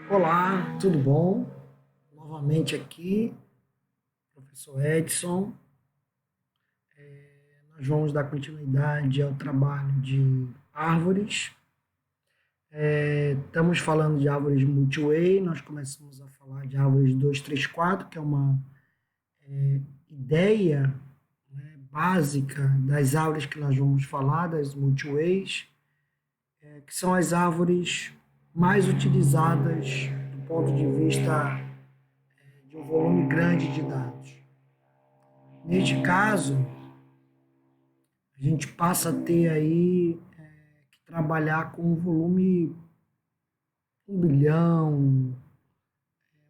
Olá, tudo bom? Novamente aqui, professor Edson. Nós vamos dar continuidade ao trabalho de árvores. Estamos falando de árvores multi-way, nós começamos a falar de árvores 2, 3, 4, que é uma ideia, né, básica das árvores que nós vamos falar, das multi-ways, que são as árvores mais utilizadas do ponto de vista de um volume grande de dados. Neste caso, a gente passa a ter aí que trabalhar com um volume 1 bilhão,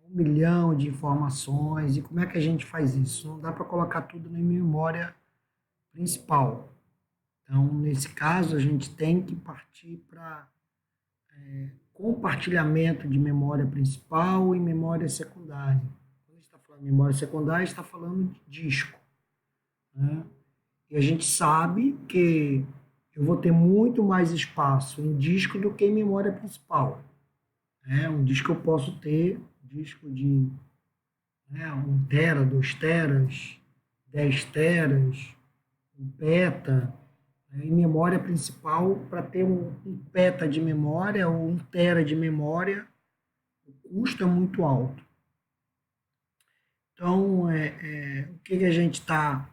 1 milhão de informações. E como é que a gente faz isso? Não dá para colocar tudo na memória principal. Então, nesse caso, a gente tem que partir para compartilhamento de memória principal e memória secundária. Quando a gente está falando de memória secundária, a gente está falando de disco, né? E a gente sabe que eu vou ter muito mais espaço em disco do que em memória principal. Um disco eu posso ter, disco de 1 tera, 2 teras, 10 teras, 1 peta. Em memória principal, para ter um peta de memória ou 1 tera de memória, o custo é muito alto. Então, o que a gente está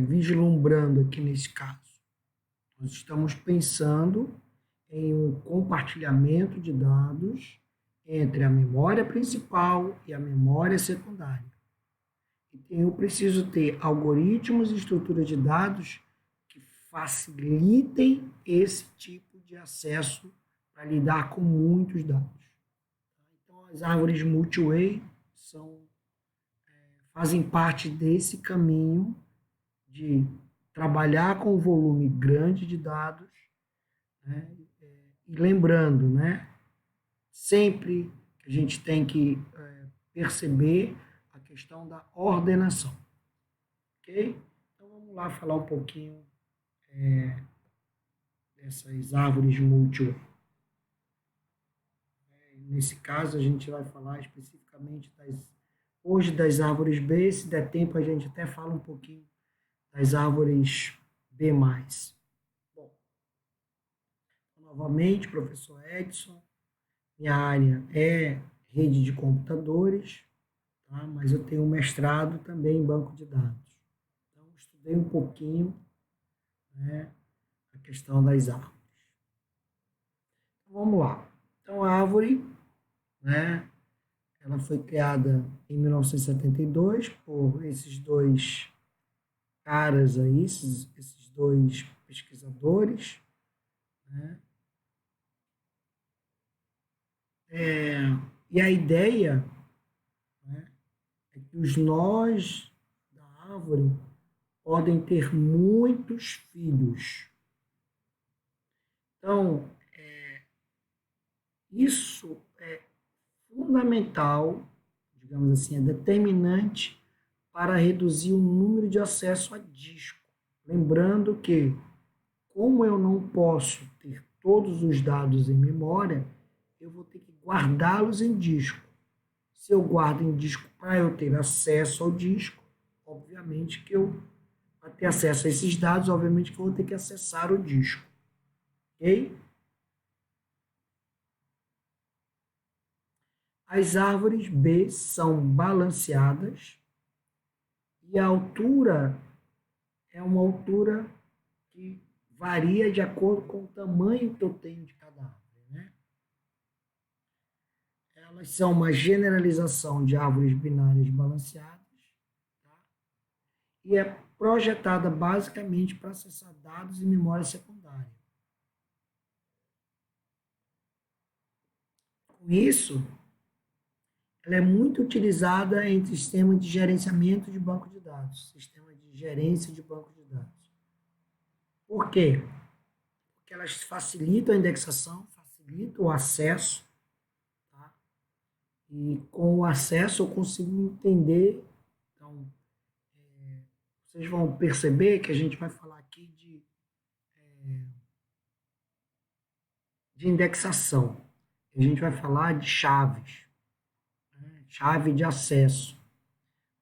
vislumbrando aqui nesse caso? Nós estamos pensando em um compartilhamento de dados entre a memória principal e a memória secundária. E eu preciso ter algoritmos e estruturas de dados que facilitem esse tipo de acesso para lidar com muitos dados. Então, as árvores multi-way fazem parte desse caminho de trabalhar com um volume grande de dados, né? E lembrando, né, sempre que a gente tem que perceber a questão da ordenação, ok? Então vamos lá falar um pouquinho dessas árvores múltiplas. Nesse caso a gente vai falar especificamente hoje das árvores B, se der tempo a gente até fala um pouquinho das árvores B+. Bom, novamente, professor Edson, minha área é rede de computadores, tá? Mas eu tenho um mestrado também em banco de dados. Então, estudei um pouquinho, né, a questão das árvores. Então, vamos lá. Então, a árvore, né, ela foi criada em 1972 por esses dois caras aí, esses dois pesquisadores, né? E a ideia, né, é que os nós da árvore podem ter muitos filhos. Então, isso é fundamental, digamos assim, é determinante para reduzir o número de acesso a disco. Lembrando que, como eu não posso ter todos os dados em memória, eu vou ter que guardá-los em disco. Se eu guardo em disco para eu ter acesso ao disco, obviamente que para ter acesso a esses dados, obviamente que eu vou ter que acessar o disco. Ok? As árvores B são balanceadas e a altura é uma altura que varia de acordo com o tamanho que eu tenho de cada árvore, né? Elas são uma generalização de árvores binárias balanceadas, tá? E é projetada basicamente para acessar dados e memória secundária. Com isso, ela é muito utilizada em sistemas de gerenciamento de banco de dados, sistema de gerência de banco de dados. Por quê? Porque elas facilitam a indexação, facilitam o acesso, tá? E com o acesso eu consigo entender. Então, vocês vão perceber que a gente vai falar aqui de indexação. A gente vai falar de chaves, né? Chave de acesso.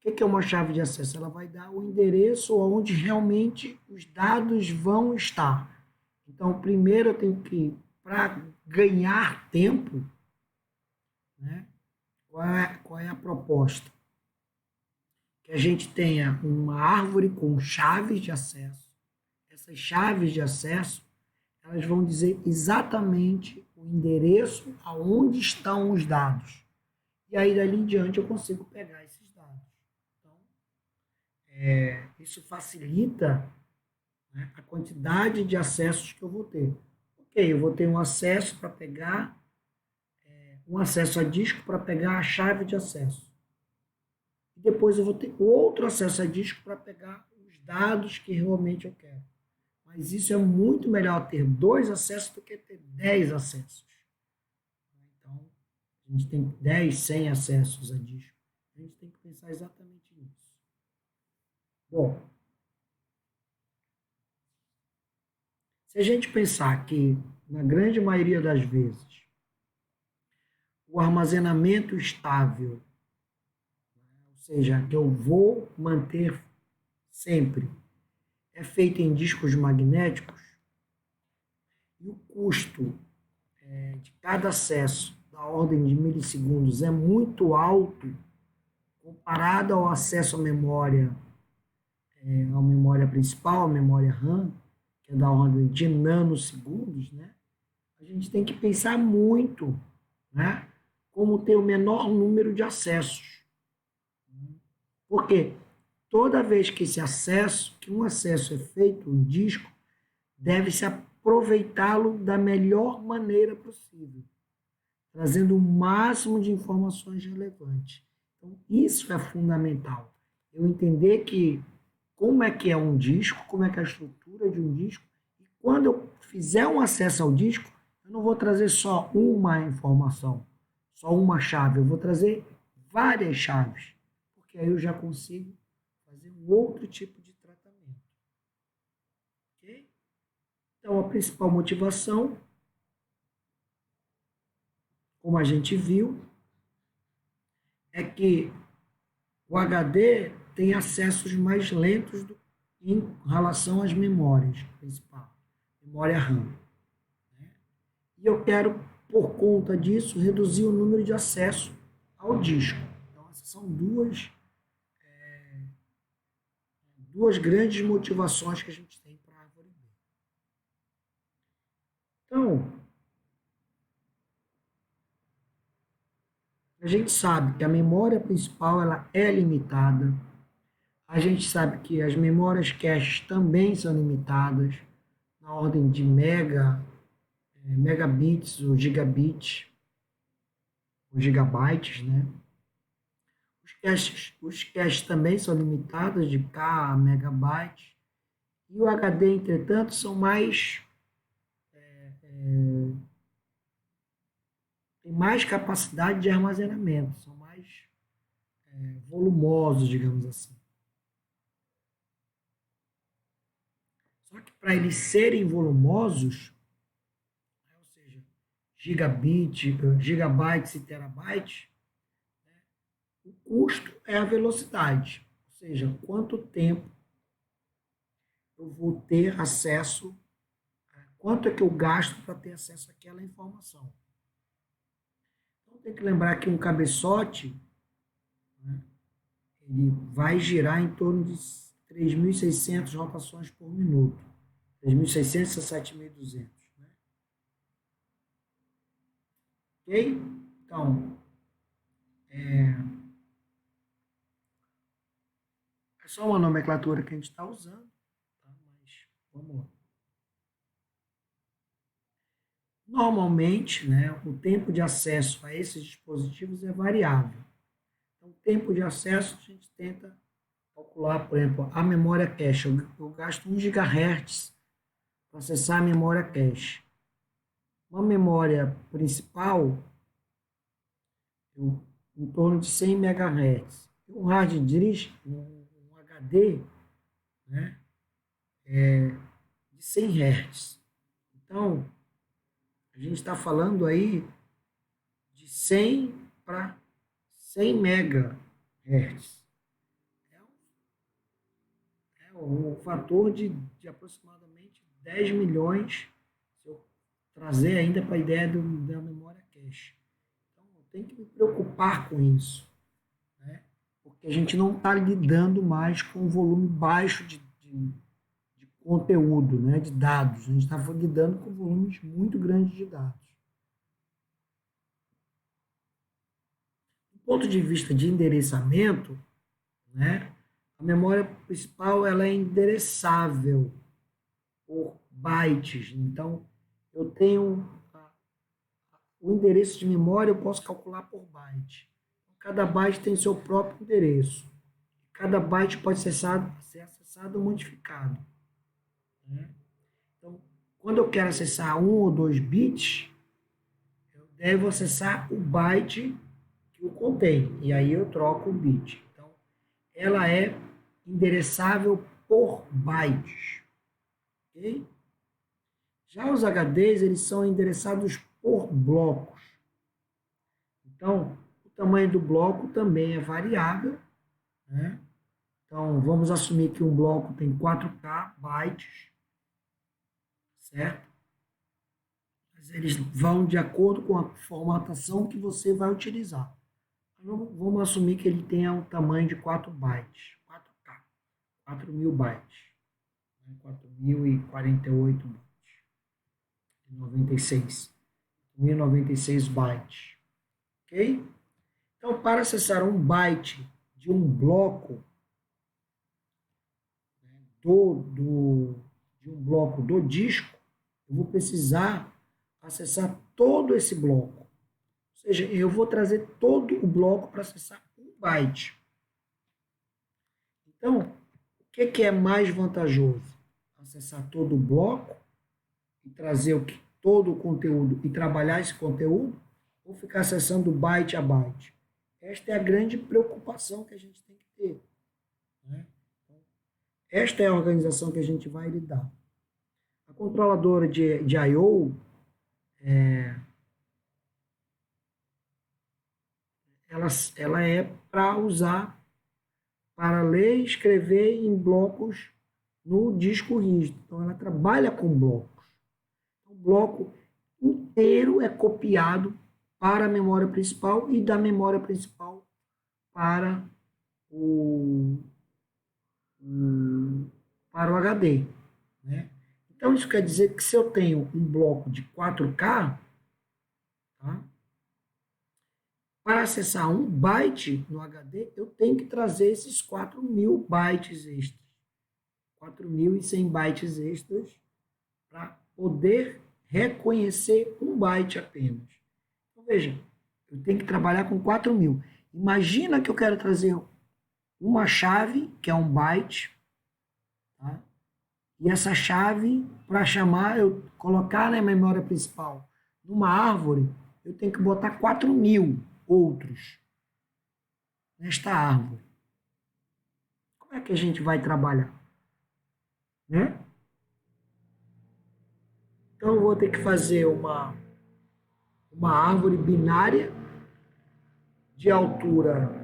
O que é uma chave de acesso? Ela vai dar o endereço onde realmente os dados vão estar. Então, primeiro eu tenho que, para ganhar tempo, né? Qual é a proposta? Que a gente tenha uma árvore com chaves de acesso. Essas chaves de acesso, elas vão dizer exatamente o endereço aonde estão os dados. E aí, dali em diante, eu consigo pegar esses dados. Então, isso facilita, né, a quantidade de acessos que eu vou ter. Ok, eu vou ter um acesso para pegar, um acesso a disco para pegar a chave de acesso. E depois eu vou ter outro acesso a disco para pegar os dados que realmente eu quero. Mas isso é muito melhor ter 2 acessos do que ter 10 acessos. Então, a gente tem 10, 100 acessos a disco. A gente tem que pensar exatamente nisso. Bom, se a gente pensar que, na grande maioria das vezes, o armazenamento estável, ou seja, que eu vou manter sempre, é feito em discos magnéticos, e o custo de cada acesso da ordem de milissegundos é muito alto comparado ao acesso à memória principal, à memória RAM, que é da ordem de nanosegundos, né? A gente tem que pensar muito, né? Como ter o menor número de acessos. Porque toda vez que um acesso é feito, um disco, deve-se aproveitá-lo da melhor maneira possível, trazendo o máximo de informações relevantes. Então, isso é fundamental. Eu entender como é que é um disco, como é que é a estrutura de um disco, e quando eu fizer um acesso ao disco, eu não vou trazer só uma informação, só uma chave, eu vou trazer várias chaves, porque aí eu já consigo fazer um outro tipo de tratamento. Ok? Então, a principal motivação, como a gente viu, é que o HD tem acessos mais lentos em relação às memórias principais, memória RAM. E eu quero, por conta disso, reduzir o número de acesso ao disco. Então, essas são duas grandes motivações que a gente tem para a árvore B. Então, a gente sabe que a memória principal ela é limitada. A gente sabe que as memórias cache também são limitadas, na ordem de megabits ou gigabits, ou gigabytes, né? Os caches também são limitados de K a megabytes. E o HD, entretanto, tem mais capacidade de armazenamento, são mais volumosos, digamos assim. Só que para eles serem volumosos, ou seja, gigabytes e terabytes, o custo é a velocidade, ou seja, quanto tempo eu vou ter acesso, quanto é que eu gasto para ter acesso àquela informação. Então tem que lembrar que um cabeçote, né, ele vai girar em torno de 3.600 rotações por minuto, 3.600 a 7.200. Né? Ok? Então, é só uma nomenclatura que a gente está usando, tá? Mas vamos lá. Normalmente, né, o tempo de acesso a esses dispositivos é variável. Então, o tempo de acesso a gente tenta calcular, por exemplo, a memória cache. Eu gasto 1 GHz para acessar a memória cache. Uma memória principal, em torno de 100 MHz. Um hard disk, um HD, né, de 100 Hz. Então, a gente está falando aí de 100 para 100 MHz. É um fator de aproximadamente 10 milhões, se eu trazer ainda para a ideia da memória cache. Então, eu tenho que me preocupar com isso, né? Porque a gente não está lidando mais com um volume baixo de conteúdo, né? De dados. A gente está lidando com volumes muito grandes de dados. Do ponto de vista de endereçamento, né? A memória principal ela é endereçável por bytes. Então, eu tenho o endereço de memória, eu posso calcular por byte. Cada byte tem seu próprio endereço. Cada byte pode ser acessado ou modificado, né? Então, quando eu quero acessar 1 ou 2 bits, eu devo acessar o byte que o contém. E aí eu troco o bit. Então, ela é endereçável por bytes. Okay? Já os HDs, eles são endereçados por blocos. Então, o tamanho do bloco também é variável, né? Então, vamos assumir que um bloco tem 4K bytes, certo? Mas eles vão de acordo com a formatação que você vai utilizar. Vamos assumir que ele tenha um tamanho de 4 bytes, 4K, 4.000 bytes, 4.048 bytes, 96, 1096 bytes, ok? Então, para acessar um byte de um bloco, de um bloco do disco, eu vou precisar acessar todo esse bloco. Ou seja, eu vou trazer todo o bloco para acessar um byte. Então, o que é mais vantajoso? Acessar todo o bloco e trazer todo o conteúdo e trabalhar esse conteúdo, ou ficar acessando byte a byte? Esta é a grande preocupação que a gente tem que ter, né? Esta é a organização que a gente vai lidar. A controladora de I/O, ela é para usar, para ler e escrever em blocos no disco rígido. Então, ela trabalha com blocos. O bloco inteiro é copiado para a memória principal e da memória principal para para o HD, né? Então, isso quer dizer que se eu tenho um bloco de 4K, tá? Para acessar um byte no HD, eu tenho que trazer esses 4.000 bytes extras. 4.100 bytes extras para poder reconhecer um byte apenas. Então, veja, eu tenho que trabalhar com 4.000. Imagina que eu quero trazer uma chave, que é um byte, tá? E essa chave, para chamar, eu colocar na memória principal numa árvore, eu tenho que botar 4.000 outros nesta árvore. Como é que a gente vai trabalhar, né? Então, eu vou ter que fazer uma árvore binária de altura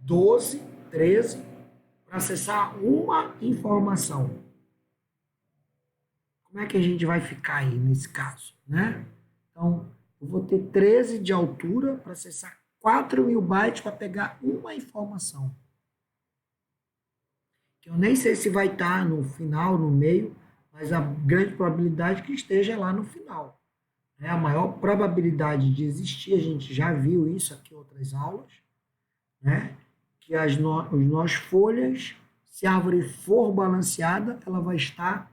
12, 13, para acessar uma informação. Como é que a gente vai ficar aí nesse caso, né? Então, eu vou ter 13 de altura para acessar 4.000 bytes para pegar uma informação. Que eu nem sei se vai estar no final, no meio, mas a grande probabilidade é que esteja lá no final. A maior probabilidade de existir, a gente já viu isso aqui em outras aulas, né? Que as folhas, se a árvore for balanceada, ela vai estar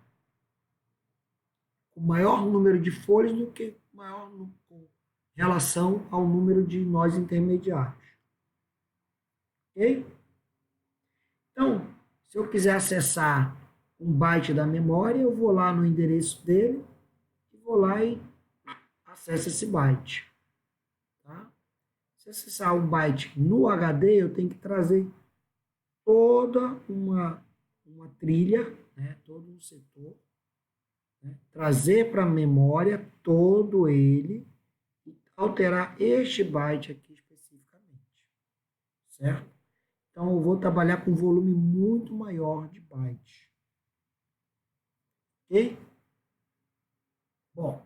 com maior número de folhas do que maior com relação ao número de nós intermediários. Ok? Então, se eu quiser acessar um byte da memória, eu vou lá no endereço dele e vou lá e acesso esse byte. Tá? Se acessar um byte no HD, eu tenho que trazer toda uma trilha, né, todo um setor, né, trazer para a memória todo ele e alterar este byte aqui especificamente, certo? Então, eu vou trabalhar com um volume muito maior de bytes. Ok? Bom,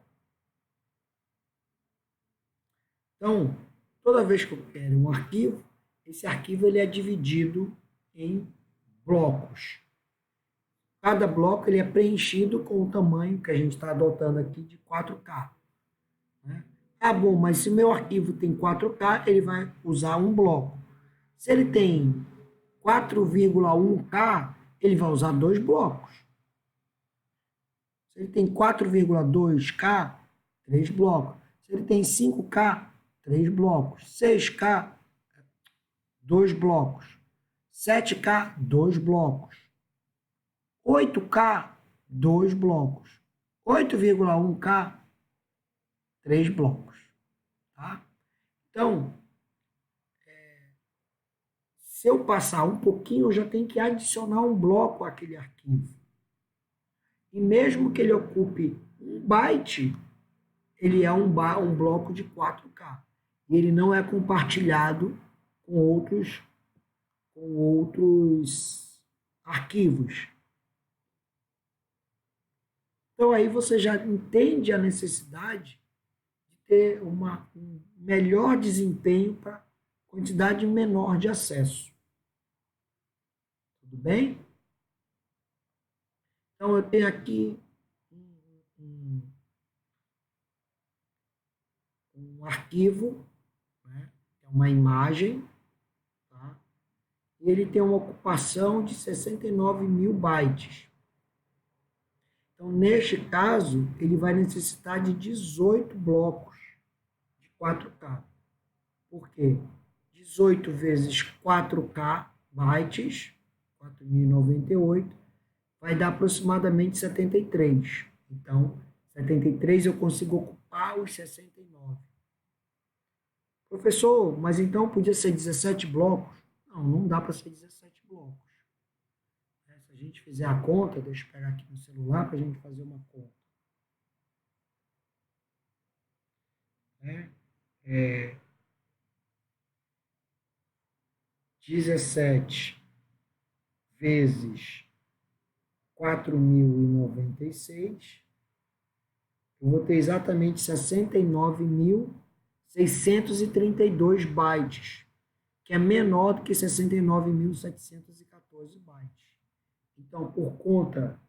então, toda vez que eu quero um arquivo, esse arquivo ele é dividido em blocos. Cada bloco ele é preenchido com o tamanho que a gente está adotando aqui de 4K. Né? Ah, bom, mas se meu arquivo tem 4K, ele vai usar um bloco. Se ele tem 4,1K, ele vai usar dois blocos. Se ele tem 4,2K, três blocos. Se ele tem 5K, três blocos. 6K, dois blocos. 7K, dois blocos. 8K, dois blocos. 8,1K, três blocos. Tá? Então, se eu passar um pouquinho, eu já tenho que adicionar um bloco àquele arquivo. E mesmo que ele ocupe um byte, ele é um bloco de 4K. E ele não é compartilhado com outros arquivos. Então aí você já entende a necessidade de ter um melhor desempenho para quantidade menor de acesso. Tudo bem? Então eu tenho aqui um arquivo, né, é uma imagem, tá? E ele tem uma ocupação de 69 mil bytes. Então, neste caso, ele vai necessitar de 18 blocos de 4K. Por quê? 18 vezes 4K bytes, 4.098, vai dar aproximadamente 73. Então, 73 eu consigo ocupar os 69. Professor, mas então podia ser 17 blocos? Não, não dá para ser 17 blocos. Se a gente fizer a conta, deixa eu pegar aqui no celular para a gente fazer uma conta. 17 vezes 4.096, eu vou ter exatamente 69.632 bytes, que é menor do que 69.714 bytes. Então, por conta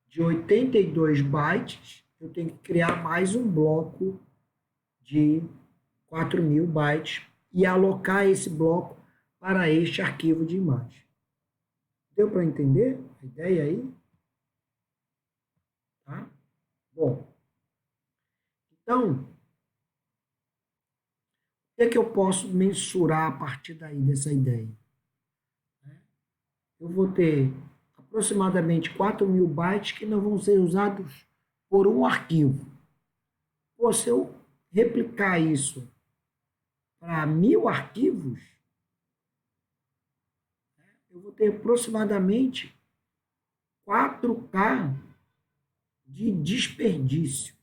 de 82 bytes, eu tenho que criar mais um bloco de 4.000 bytes e alocar esse bloco para este arquivo de imagem. Deu para entender a ideia aí? Tá? Bom, então, o que é que eu posso mensurar a partir daí dessa ideia? Eu vou ter aproximadamente 4.000 bytes que não vão ser usados por um arquivo. Pô, se eu replicar isso para 1.000 arquivos, eu vou ter aproximadamente 4K de desperdício.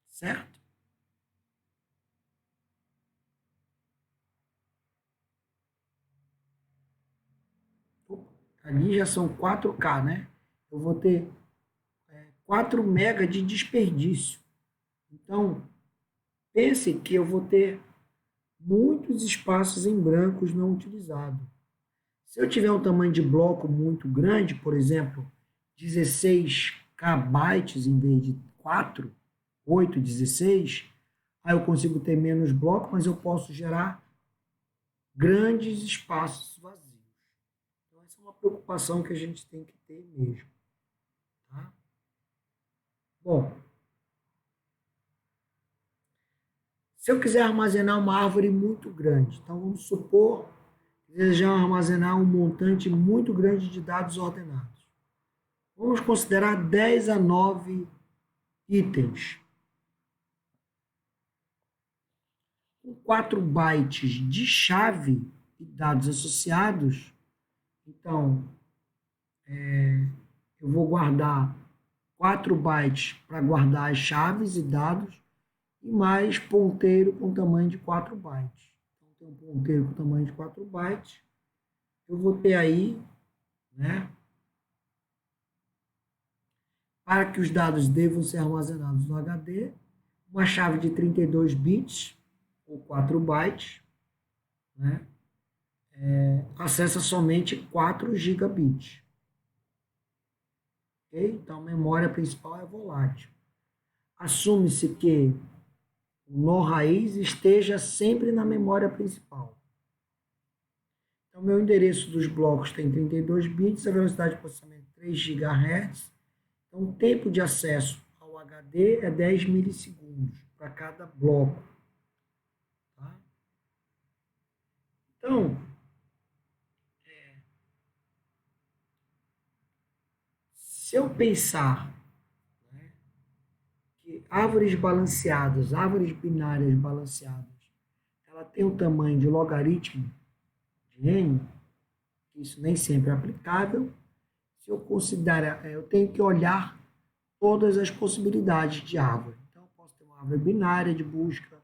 Certo? Ali já são 4K, né? Eu vou ter 4 MB de desperdício. Então, pense que eu vou ter muitos espaços em brancos não utilizados. Se eu tiver um tamanho de bloco muito grande, por exemplo, 16K bytes em vez de 4, 8, 16, aí eu consigo ter menos blocos, mas eu posso gerar grandes espaços vazios. Então, essa é uma preocupação que a gente tem que ter mesmo. Tá? Bom, se eu quiser armazenar uma árvore muito grande, então vamos supor que desejamos armazenar um montante muito grande de dados ordenados. Vamos considerar 10 a 9 itens. Com 4 bytes de chave e dados associados, então, eu vou guardar 4 bytes para guardar as chaves e dados e mais ponteiro com tamanho de 4 bytes. Então, tem um ponteiro com tamanho de 4 bytes. Eu vou ter aí, né, para que os dados devam ser armazenados no HD, uma chave de 32 bits, ou 4 bytes, né, acessa somente 4 gigabits. Okay? Então, a memória principal é volátil. Assume-se que o nó raiz esteja sempre na memória principal. Então, meu endereço dos blocos tem 32 bits, a velocidade de processamento é 3 GHz. Então, o tempo de acesso ao HD é 10 milissegundos para cada bloco. Tá? Então, se eu pensar, né, que árvores balanceadas, árvores binárias balanceadas, ela tem o tamanho de logaritmo de n, isso nem sempre é aplicável. Se eu considerar, eu tenho que olhar todas as possibilidades de árvore. Então, eu posso ter uma árvore binária de busca,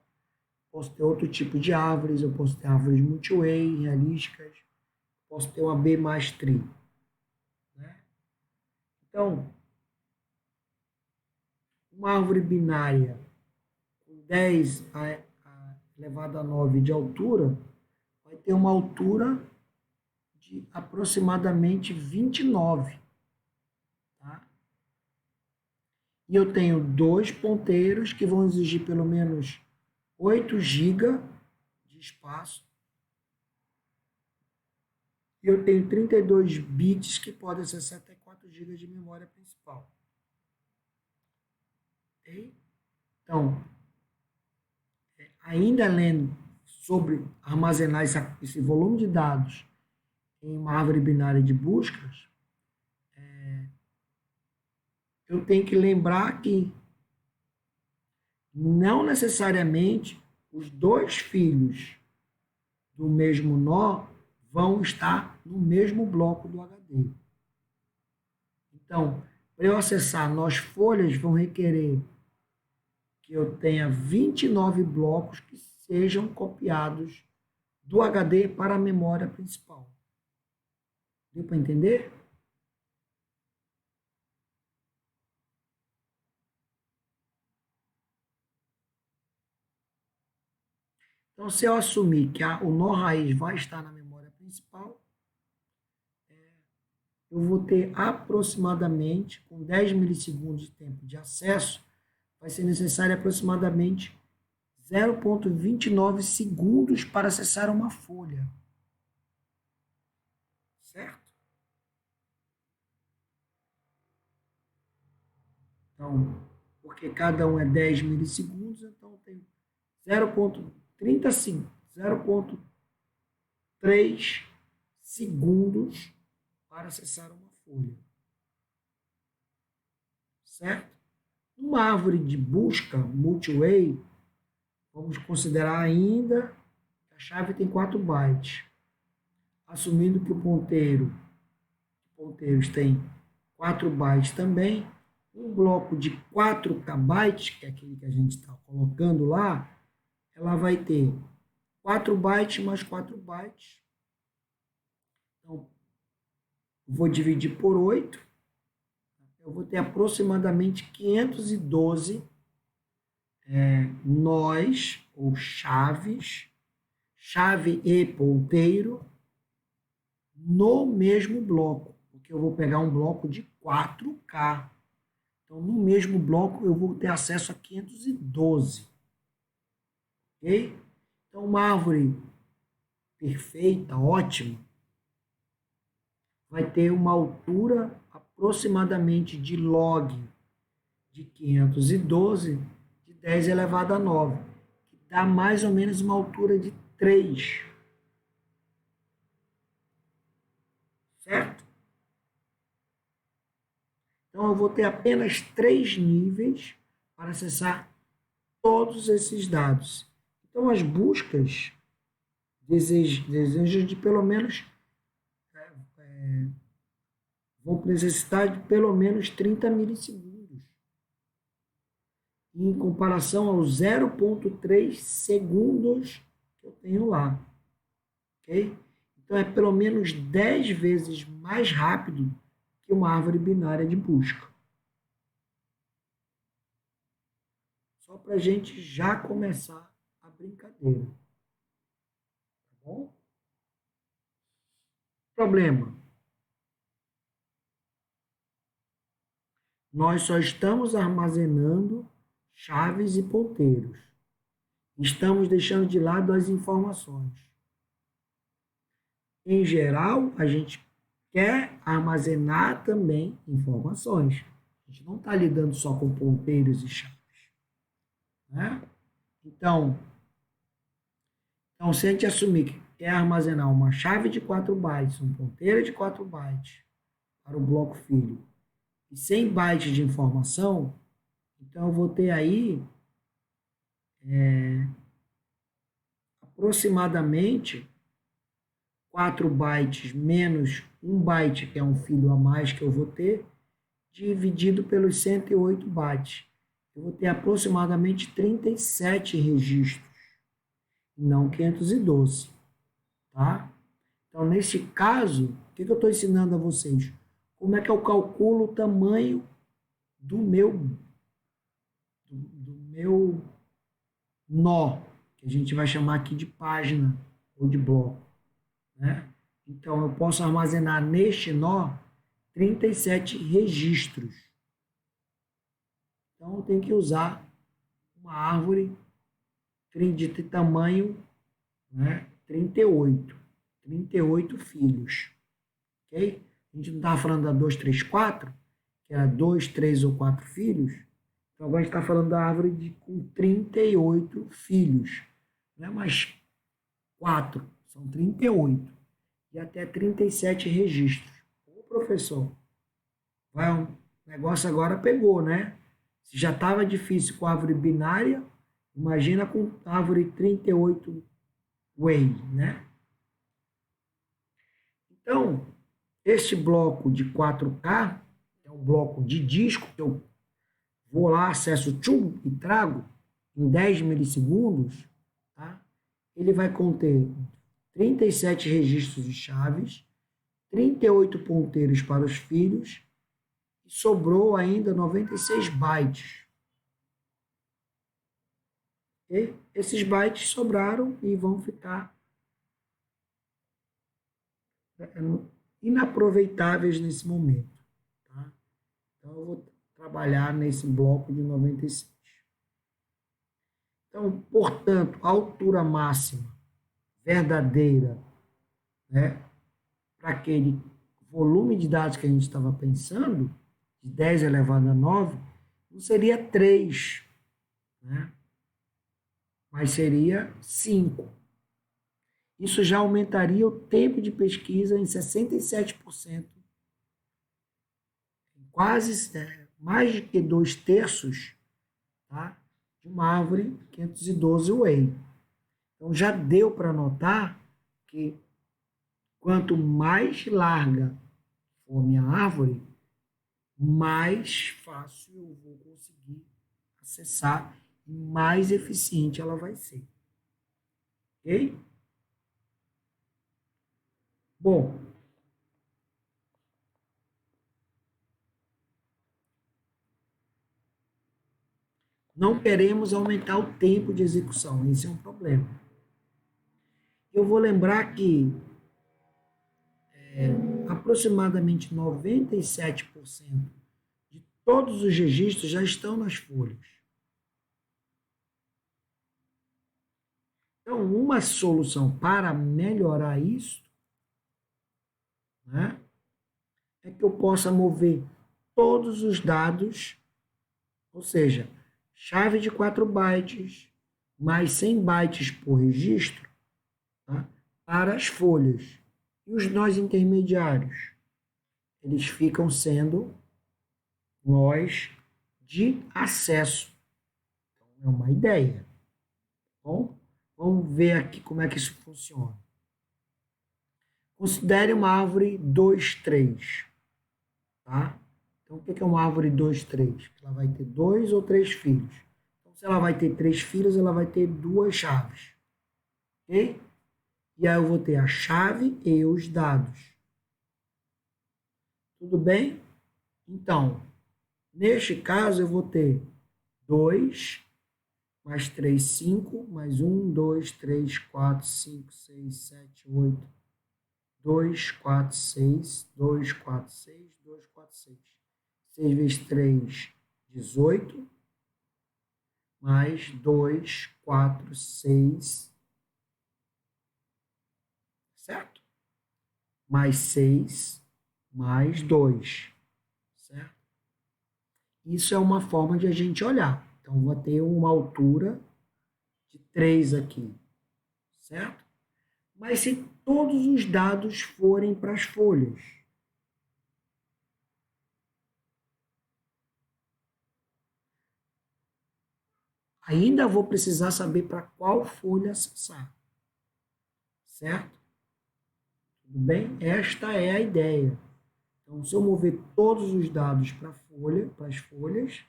posso ter outro tipo de árvores, eu posso ter árvores multi-way, realísticas, posso ter uma B mais tree. Né? Então, uma árvore binária com 10 elevado a 9 de altura vai ter uma altura de aproximadamente 29. Tá? E eu tenho 2 ponteiros que vão exigir pelo menos 8 GB de espaço. E eu tenho 32 bits que podem acessar até 4 GB de memória principal. Okay? Então, ainda lendo sobre armazenar esse volume de dados em uma árvore binária de buscas, eu tenho que lembrar que não necessariamente os 2 filhos do mesmo nó vão estar no mesmo bloco do HD. Então, para eu acessar nós folhas, vão requerer que eu tenha 29 blocos que sejam copiados do HD para a memória principal. Deu para entender? Então, se eu assumir que o nó raiz vai estar na memória principal, eu vou ter aproximadamente, com 10 milissegundos de tempo de acesso, vai ser necessário aproximadamente 0,29 segundos para acessar uma folha. Certo? Então, porque cada um é 10 milissegundos, então tem 0,3 segundos para acessar uma folha. Certo? Uma árvore de busca multi-way, vamos considerar ainda que a chave tem 4 bytes. Assumindo que ponteiros tem 4 bytes também, um bloco de 4 KB, que é aquele que a gente está colocando lá, ela vai ter 4 bytes mais 4 bytes. Então, vou dividir por 8. Eu vou ter aproximadamente 512 nós ou chaves, chave e ponteiro, no mesmo bloco, porque eu vou pegar um bloco de 4K. Então, no mesmo bloco, eu vou ter acesso a 512. Ok? Então, uma árvore perfeita, ótima, vai ter uma altura aproximadamente de log de 512 de 10 elevado a 9, que dá mais ou menos uma altura de 3. Certo? Então, eu vou ter apenas 3 níveis para acessar todos esses dados. Então, as buscas desejam de pelo menos vou necessitar de pelo menos 30 milissegundos, em comparação aos 0,3 segundos que eu tenho lá. Ok? Então, é pelo menos 10 vezes mais rápido que uma árvore binária de busca. Só para a gente já começar a brincadeira. Tá bom? Problema. Nós só estamos armazenando chaves e ponteiros. Estamos deixando de lado as informações. Em geral, a gente quer armazenar também informações. A gente não está lidando só com ponteiros e chaves. Né? Então, se a gente assumir que quer armazenar uma chave de 4 bytes, um ponteiro de 4 bytes para o bloco filho e 100 bytes de informação, então eu vou ter aí aproximadamente 4 bytes menos 1 byte, que é um filho a mais que eu vou ter, dividido pelos 108 bytes. Eu vou ter aproximadamente 37 registros, e não 512. Tá? Então, nesse caso, o que eu estou ensinando a vocês? Como é que eu calculo o tamanho do meu nó, que a gente vai chamar aqui de página ou de bloco. Né? Então, eu posso armazenar neste nó 37 registros. Então, eu tenho que usar uma árvore de tamanho, né, 38. 38 filhos. Ok? A gente não estava falando da 2, 3, 4, que era 2, 3 ou 4 filhos. Então, agora a gente está falando da árvore com 38 filhos. Não é mais 4, são 38. E até 37 registros. Ô, professor, o negócio agora pegou, né? Se já estava difícil com a árvore binária, imagina com a árvore 38 way, né? Então, este bloco de 4K, é um bloco de disco, que eu vou lá, acesso tchum, e trago em 10 milissegundos, tá? Ele vai conter 37 registros de chaves, 38 ponteiros para os filhos, e sobrou ainda 96 bytes. E esses bytes sobraram e vão ficar inaproveitáveis nesse momento. Tá? Então, eu vou trabalhar nesse bloco de 96. Então, portanto, a altura máxima verdadeira, né, para aquele volume de dados que a gente estava pensando, de 10 elevado a 9, não seria 3, né, mas seria 5. Isso já aumentaria o tempo de pesquisa em 67%, quase mais de que 2/3, tá, de uma árvore 512 Way. Então, já deu para notar que quanto mais larga for a minha árvore, mais fácil eu vou conseguir acessar e mais eficiente ela vai ser. Ok? Bom, não queremos aumentar o tempo de execução, esse é um problema. Eu vou lembrar que aproximadamente 97% de todos os registros já estão nas folhas. Então, uma solução para melhorar isso, né, é que eu possa mover todos os dados, ou seja, chave de 4 bytes, mais 100 bytes por registro, tá, para as folhas. E os nós intermediários, eles ficam sendo nós de acesso. Então, é uma ideia. Bom, vamos ver aqui como é que isso funciona. Considere uma árvore 2, 3. tá? Então, o que é uma árvore 2, 3? Ela vai ter 2 ou 3 filhos. Então, se ela vai ter 3 filhos, ela vai ter 2 chaves, ok? E aí eu vou ter a chave e os dados. Tudo bem? Então, neste caso, eu vou ter 2 mais 3, 5, mais 1, 2, 3, 4, 5, 6, 7, 8, 2, 4, 6, 2, 4, 6, 2, 4, 6. 6 vezes 3, 18, mais 2, 4, 6, certo? Mais 6, mais 2, certo? Isso é uma forma de a gente olhar. Então, vou ter uma altura de 3 aqui, certo? Mas se todos os dados forem para as folhas, ainda vou precisar saber para qual folha acessar, certo? Tudo bem? Esta é a ideia. Então, se eu mover todos os dados para folha, para as folhas,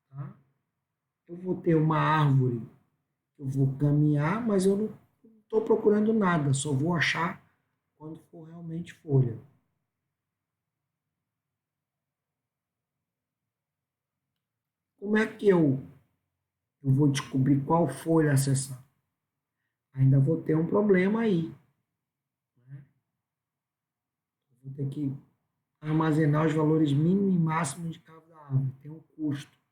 tá? Eu vou ter uma árvore que eu vou caminhar, mas eu não estou procurando nada, só vou achar quando for realmente folha. Como é que eu vou descobrir qual folha acessar? Ainda vou ter um problema aí, né? Vou ter que armazenar os valores mínimos e máximos de cada árvore. Tem um custo.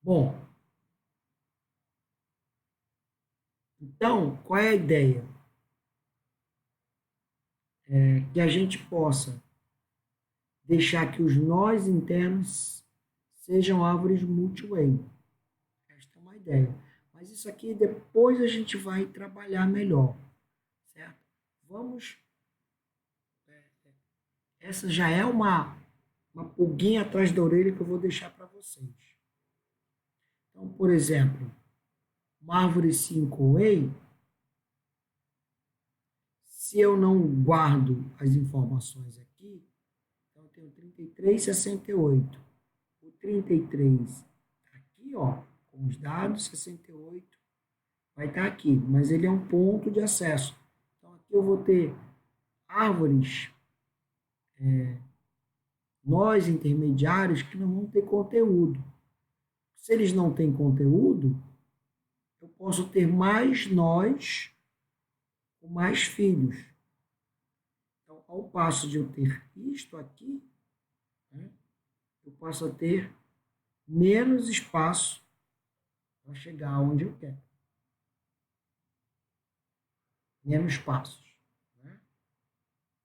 Bom, então, qual é a ideia? É que a gente possa deixar que os nós internos sejam árvores multi-way. Esta é uma ideia. Mas isso aqui depois a gente vai trabalhar melhor, certo? Vamos. Essa já é uma pulguinha atrás da orelha que eu vou deixar para vocês. Então, por exemplo, uma árvore 5-way, se eu não guardo as informações aqui, então eu tenho 33, 68. O 33 está aqui, ó, com os dados, 68 vai estar aqui, mas ele é um ponto de acesso. Então aqui eu vou ter árvores, nós intermediários, que não vão ter conteúdo. Se eles não têm conteúdo, eu posso ter mais nós com mais filhos. Então, ao passo de eu ter isto aqui, né, eu passo a ter menos espaço para chegar onde eu quero. Menos passos. Né?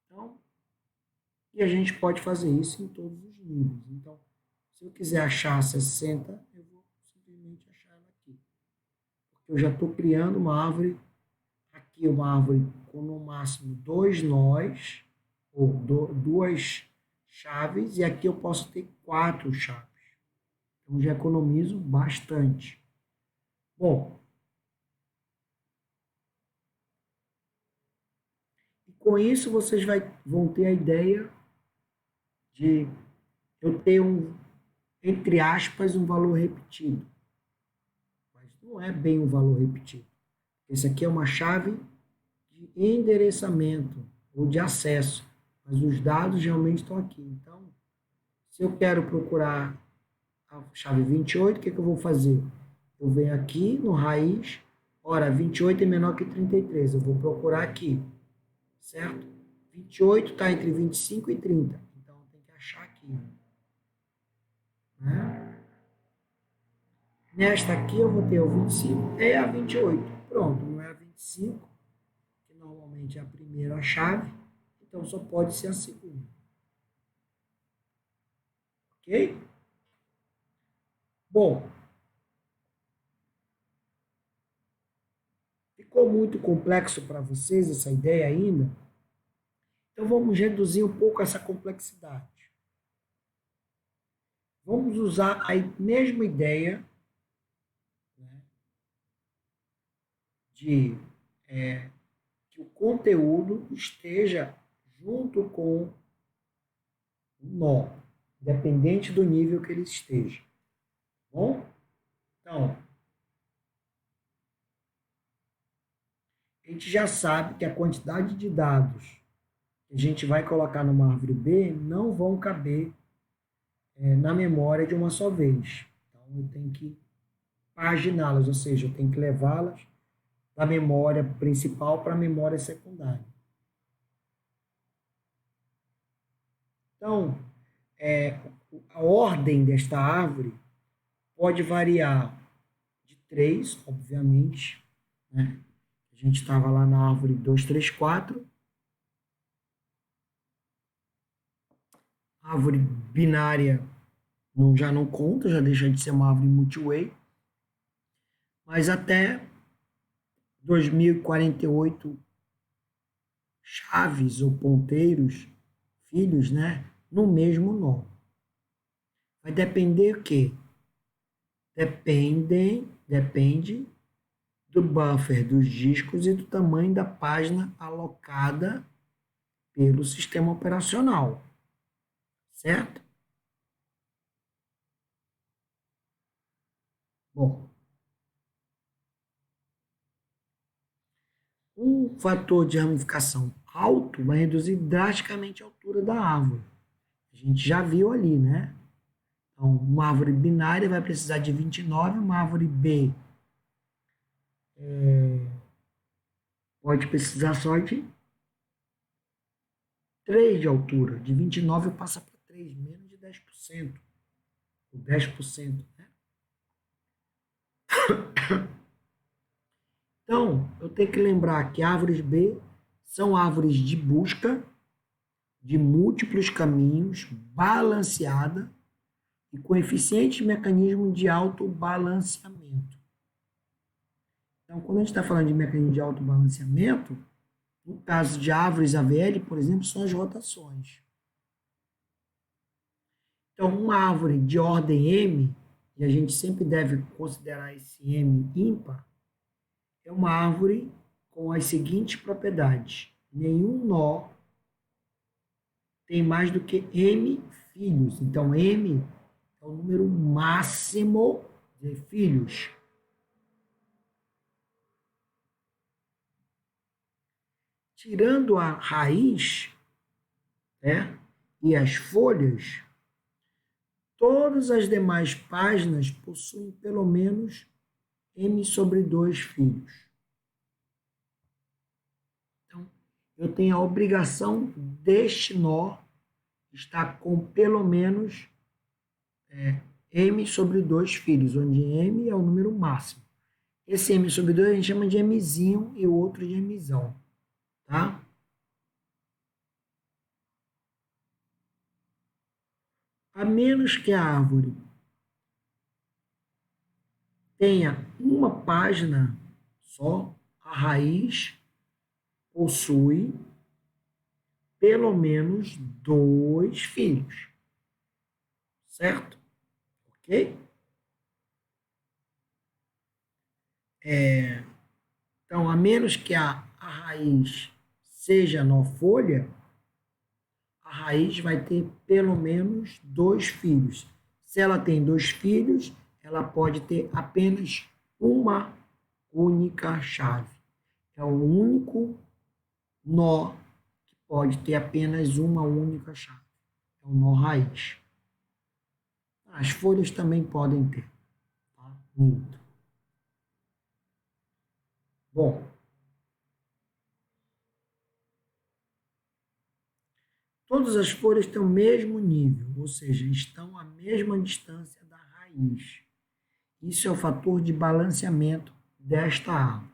Então, e a gente pode fazer isso em todos os níveis. Então, se eu quiser achar 60, eu vou simplesmente achar ela aqui. Porque eu já estou criando uma árvore, aqui uma árvore com no máximo 2 nós, ou duas chaves, e aqui eu posso ter 4 chaves. Então, já economizo bastante. Bom, e com isso vocês vão ter a ideia de eu ter entre aspas, um valor repetido. Mas não é bem um valor repetido. Esse aqui é uma chave de endereçamento ou de acesso, mas os dados realmente estão aqui. Então, se eu quero procurar a chave 28, o que eu vou fazer? Eu venho aqui no raiz, ora, 28 é menor que 33, eu vou procurar aqui, certo? 28 está entre 25 e 30, então tem que achar aqui. Né? Nesta aqui eu vou ter o 25 e a 28. Pronto, não é a 25, que normalmente é a primeira chave, então só pode ser a segunda. Ok? Bom, ficou muito complexo para vocês essa ideia ainda? Então vamos reduzir um pouco essa complexidade. Vamos usar a mesma ideia, né, de que o conteúdo esteja junto com o nó, independente do nível que ele esteja. Bom? Então, a gente já sabe que a quantidade de dados que a gente vai colocar numa árvore B não vão caber na memória de uma só vez. Então, eu tenho que paginá-las, ou seja, eu tenho que levá-las da memória principal para a memória secundária. Então, a ordem desta árvore pode variar de 3, obviamente, né? A gente estava lá na árvore 2, 3, 4. A árvore binária já não conta, já deixa de ser uma árvore multi-way. Mas até 2048 chaves ou ponteiros, filhos, né, no mesmo nó. Vai depender o quê? Depende do buffer dos discos e do tamanho da página alocada pelo sistema operacional, certo? Bom, um fator de ramificação alto vai reduzir drasticamente a altura da árvore. A gente já viu ali, né? Então, uma árvore binária vai precisar de 29, uma árvore B pode precisar só de 3 de altura. De 29 passa para 3, menos de 10%. Ou 10%, né? Então, eu tenho que lembrar que árvores B são árvores de busca de múltiplos caminhos, balanceada e com eficiente mecanismo de autobalanceamento. Então, quando a gente está falando de mecanismo de autobalanceamento, no caso de árvores AVL, por exemplo, são as rotações. Então, uma árvore de ordem M, e a gente sempre deve considerar esse M ímpar, é uma árvore com as seguintes propriedades. Nenhum nó tem mais do que M filhos. Então, M é o número máximo de filhos. Tirando a raiz, né, e as folhas, todas as demais páginas possuem pelo menos M sobre 2 filhos. Então, eu tenho a obrigação deste nó estar com pelo menos M sobre 2 filhos, onde M é o número máximo. Esse M sobre 2 a gente chama de Mzinho e o outro de Mzão. Tá? A menos que a árvore tenha uma página só, a raiz possui pelo menos 2 filhos. Certo? Ok? Então, a menos que a raiz seja nó folha, a raiz vai ter pelo menos 2 filhos. Se ela tem 2 filhos, ela pode ter apenas uma única chave. É o único nó que pode ter apenas uma única chave. É o nó raiz. As folhas também podem ter. Tá? Minto. Bom, todas as folhas têm o mesmo nível, ou seja, estão à mesma distância da raiz. Isso é o fator de balanceamento desta árvore.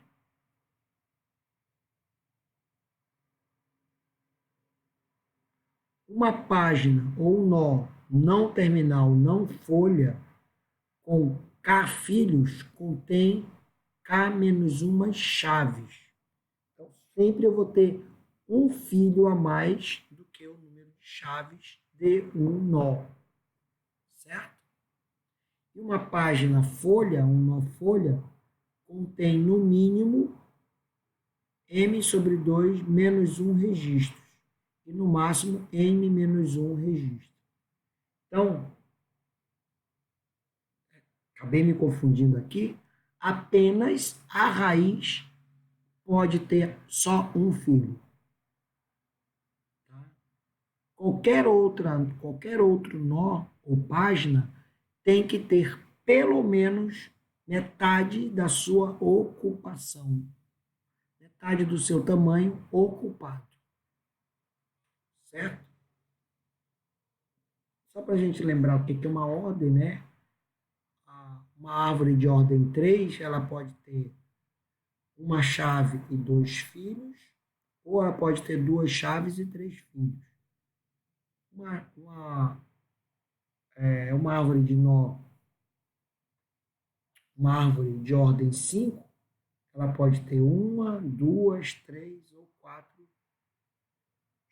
Uma página ou um nó não terminal, não folha, com K filhos, contém K menos uma chaves. Então, sempre eu vou ter um filho a mais do que o número de chaves de um nó. Certo? E uma página folha, uma folha, contém no mínimo m sobre 2 menos 1 registros. E no máximo, n menos 1 registros. Então, acabei me confundindo aqui, apenas a raiz pode ter só um filho. Tá? Qualquer outro nó ou página tem que ter pelo menos metade da sua ocupação, metade do seu tamanho ocupado, certo? Só para a gente lembrar o que é uma ordem, né? Uma árvore de ordem 3, ela pode ter uma chave e 2 filhos, ou ela pode ter 2 chaves e 3 filhos. Uma árvore de nó, uma árvore de ordem 5, ela pode ter 1, 2, 3 ou 4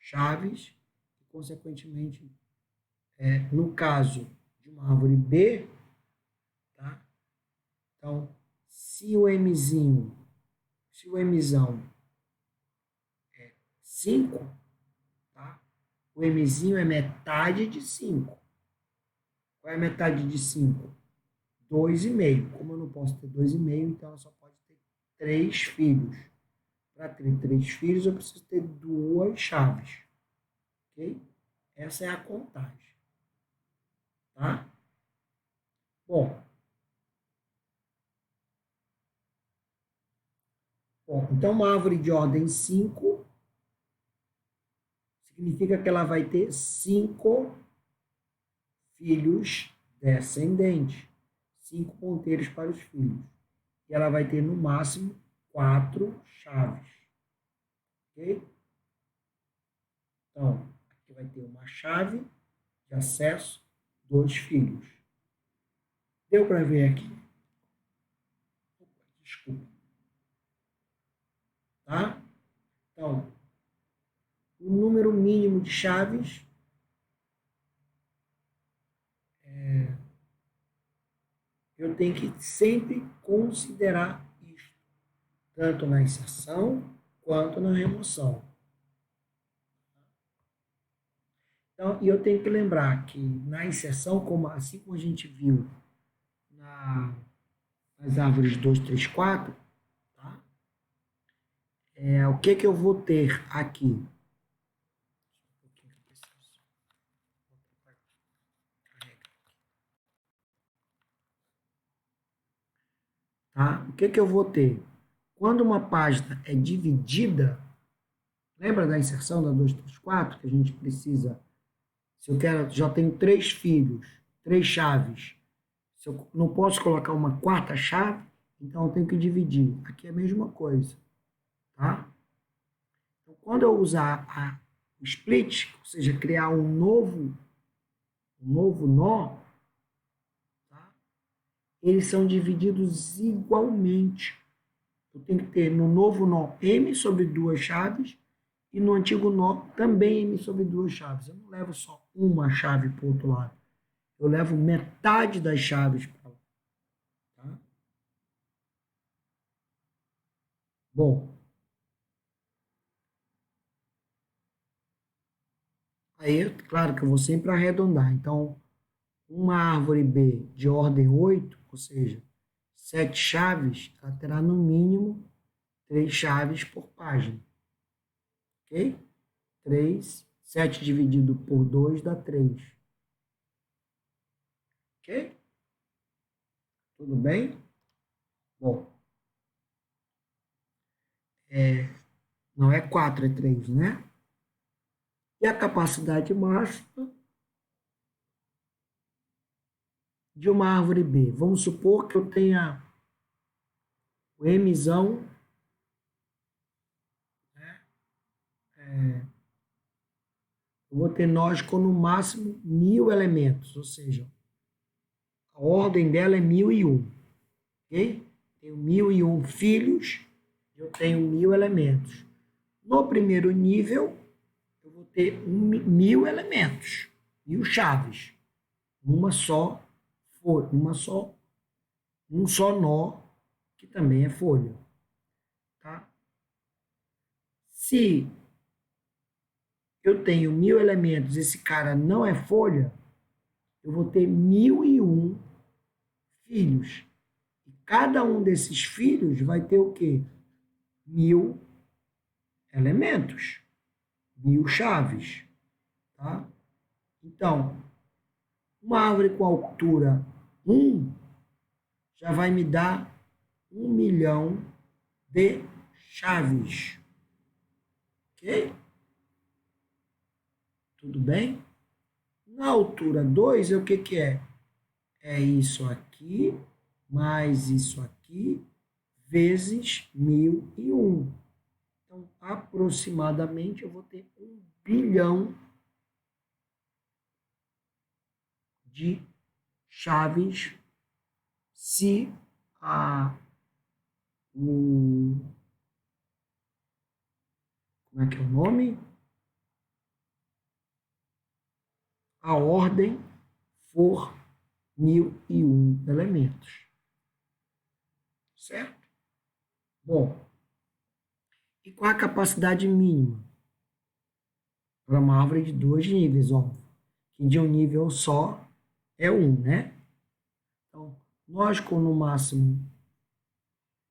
chaves, e, consequentemente, no caso de uma árvore B, tá? Então, se o Mzão é 5, tá? O Mzinho é metade de 5. Qual é a metade de 5? 2,5. Como eu não posso ter 2,5, então ela só pode ter 3 filhos. Para ter 3 filhos, eu preciso ter 2 chaves. Ok? Essa é a contagem. Tá? Bom, então uma árvore de ordem 5 significa que ela vai ter 5 filhos descendentes. 5 ponteiros para os filhos. E ela vai ter, no máximo, 4 chaves. Ok? Então, aqui vai ter uma chave de acesso, 2 filhos. Deu para ver aqui? Desculpa. Tá? Então, o número mínimo de chaves eu tenho que sempre considerar isso, tanto na inserção quanto na remoção. Então, e eu tenho que lembrar que na inserção, assim como a gente viu nas árvores 2, 3, 4, tá? O que eu vou ter aqui? Tá? O que eu vou ter? Quando uma página é dividida, lembra da inserção da 2, 3, 4, que a gente precisa, se eu quero, já tenho 3 filhos, 3 chaves, se eu não posso colocar uma quarta chave, então eu tenho que dividir. Aqui é a mesma coisa. Tá? Então, quando eu usar o split, ou seja, criar um novo nó, tá? Eles são divididos igualmente. Eu tenho que ter no novo nó M sobre 2 chaves e no antigo nó também M sobre 2 chaves. Eu não levo só uma chave para o outro lado. Eu levo metade das chaves para lá. Tá? Bom, aí, claro que eu vou sempre arredondar. Então, uma árvore B de ordem 8, ou seja, 7 chaves, ela terá no mínimo 3 chaves por página. Ok? 3, 7 dividido por 2 dá 3. Ok? Tudo bem? Bom, não é 4, é 3, né? E a capacidade máxima de uma árvore B. Vamos supor que eu tenha o Mzão, né? Eu vou ter nós com no máximo 1000 elementos, ou seja, a ordem dela é 1001. Ok? Tenho 1001 filhos, eu tenho 1000 elementos. No primeiro nível, eu vou ter 1000 elementos, 1000 chaves, uma só folha, um só nó, que também é folha. Tá? Se eu tenho 1000 elementos, esse cara não é folha, eu vou ter 1001 filhos. E cada um desses filhos vai ter o quê? 1000 elementos, 1000 chaves, tá? Então, uma árvore com altura 1 já vai me dar 1 milhão de chaves. Ok? Tudo bem? Na altura 2, o que que é? É isso aqui, mais isso aqui, vezes 1001. Então, aproximadamente, eu vou ter 1 bilhão de chaves se como é que é o nome? A ordem for 1001 elementos. Certo? Bom, e qual a capacidade mínima? Para uma árvore de 2 níveis, óbvio. Que de um nível só é 1, né? Então, nós com no máximo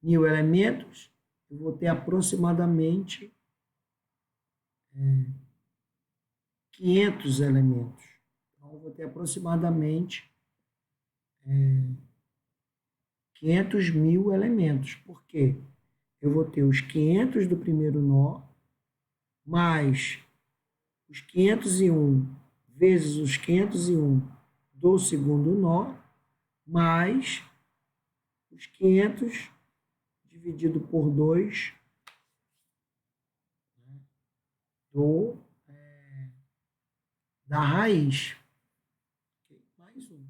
1000 elementos, eu vou ter aproximadamente 500 elementos. Então, eu vou ter aproximadamente 500 mil elementos. Por quê? Eu vou ter os 500 do primeiro nó, mais os 501 vezes os 501 do segundo nó, mais os 500 dividido por 2 do, da raiz. Mais um.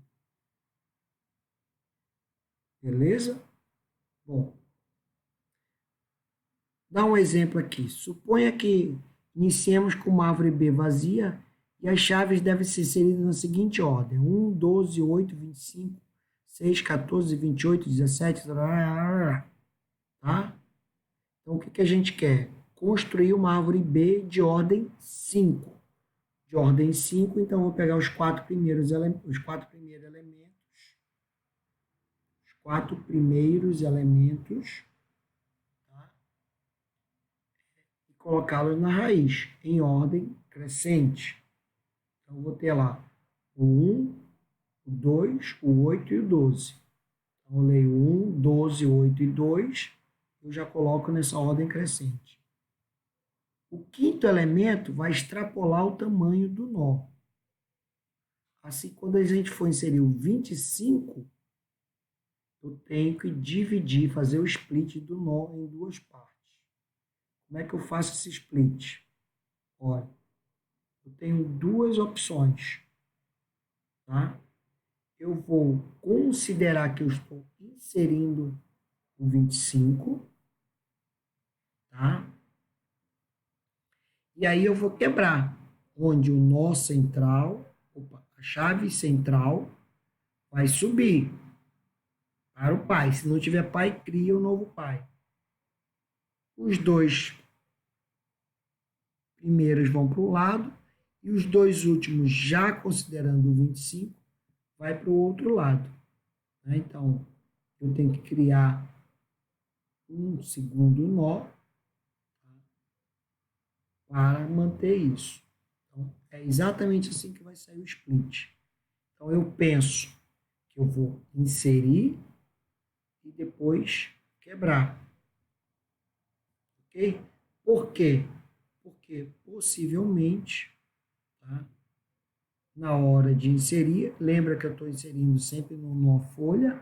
Beleza? Bom, dá um exemplo aqui. Suponha que iniciemos com uma árvore B vazia e as chaves devem ser inseridas na seguinte ordem: 1, 12, 8, 25, 6, 14, 28, 17, tá? Então, o que a gente quer? Construir uma árvore B de ordem 5. De ordem 5, então, eu vou pegar os quatro primeiros elementos, tá? E colocá-los na raiz, em ordem crescente. Então, eu vou ter lá o 1, o 2, o 8 e o 12. Então, eu leio 1, 12, 8 e 2, eu já coloco nessa ordem crescente. O quinto elemento vai extrapolar o tamanho do nó. Assim, quando a gente for inserir o 25, eu tenho que dividir, fazer o split do nó em duas partes. Como é que eu faço esse split? Olha, eu tenho duas opções, tá? Eu vou considerar que eu estou inserindo o 25, tá? E aí eu vou quebrar, onde o nó central, a chave central, vai subir para o pai. Se não tiver pai, cria um novo pai. Os dois primeiros vão para o lado e os dois últimos, já considerando o 25, vai para o outro lado. Então, eu tenho que criar um segundo nó para manter isso. Então, é exatamente assim que vai sair o split. Então, eu penso que eu vou inserir e depois quebrar. Ok? Por quê? Porque possivelmente, tá, na hora de inserir, lembra que eu estou inserindo sempre numa folha,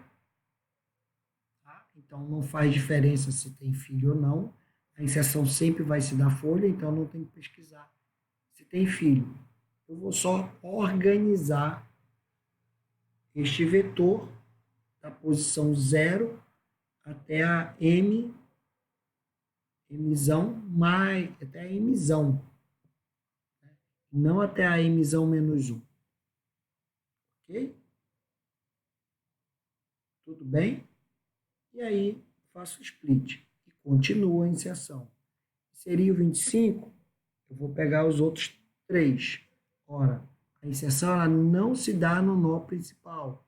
tá? Então não faz diferença se tem filho ou não, a inserção sempre vai se dar folha, então não tem que pesquisar se tem filho. Eu vou só organizar este vetor da posição 0 até a emissão mais, até a emissão, não até a emissão menos 1. Ok? Tudo bem? E aí faço o split e continuo a inserção. Inserir o 25, eu vou pegar os outros 3. Ora, a inserção ela não se dá no nó principal,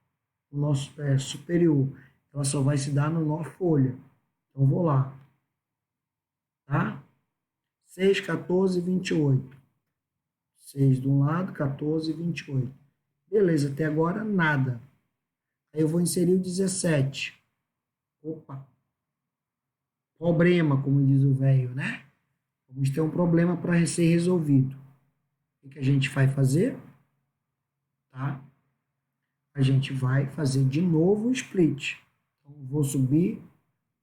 no nó superior. Ela só vai se dar no nó folha. Então, vou lá. Tá? 6, 14, 28. 6 de um lado, 14, 28. Beleza, até agora nada. Aí eu vou inserir o 17. Opa. Problema, como diz o velho, né? Vamos ter um problema para ser resolvido. O que a gente vai fazer? Tá? A gente vai fazer de novo o split. Então, vou subir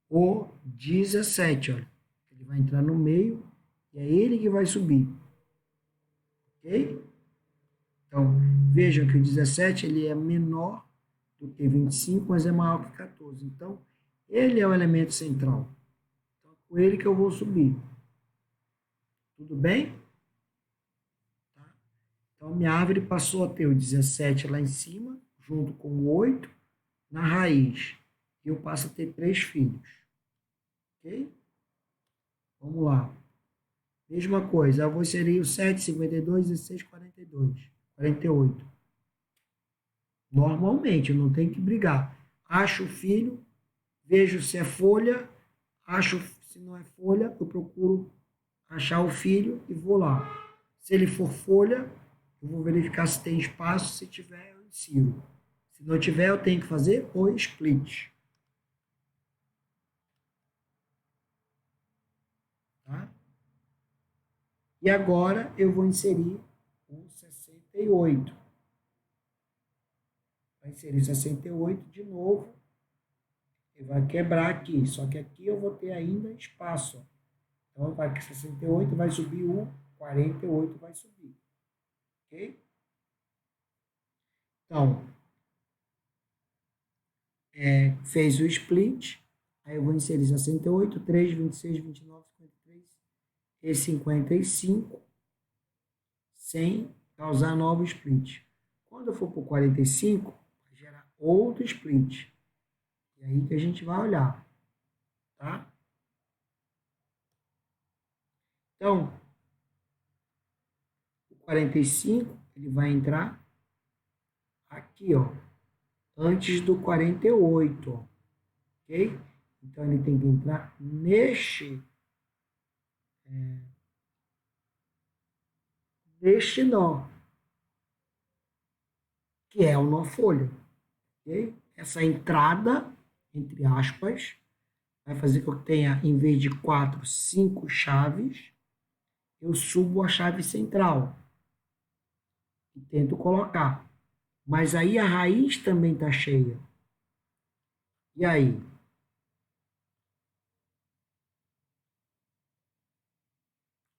o 17, olha. Ele vai entrar no meio e é ele que vai subir. Ok? Então, vejam que o 17 ele é menor do que 25, mas é maior que 14. Então, ele é o elemento central. Então, é com ele que eu vou subir. Tudo bem? Tá? Então, minha árvore passou a ter o 17 lá em cima, junto com o 8, na raiz. E eu passo a ter 3 filhos. Ok? Vamos lá. Mesma coisa, eu vou inserir o 7, 52, 16, 42, 48. Normalmente, eu não tenho que brigar. Acho o filho, vejo se é folha, acho se não é folha, eu procuro achar o filho e vou lá. Se ele for folha, eu vou verificar se tem espaço, se tiver, eu insiro. Se não tiver, eu tenho que fazer o split. Tá? E agora eu vou inserir o 68. Vai inserir 68 de novo. Ele vai quebrar aqui, só que aqui eu vou ter ainda espaço. Então, vai que 68 vai subir o 48 vai subir. Ok? Então, fez o split. Aí eu vou inserir 68, 3, 26, 29, 53 e 55 sem causar novo split. Quando eu for para o 45, vai gerar outro split. E aí que a gente vai olhar. Tá? Então, o 45 ele vai entrar aqui, ó, antes do 48, ó, ok? Então, ele tem que entrar neste nó, que é o nó folha, ok? Essa entrada, entre aspas, vai fazer com que eu tenha, em vez de 4, 5 chaves, eu subo a chave central e tento colocar. Mas aí a raiz também está cheia. E aí?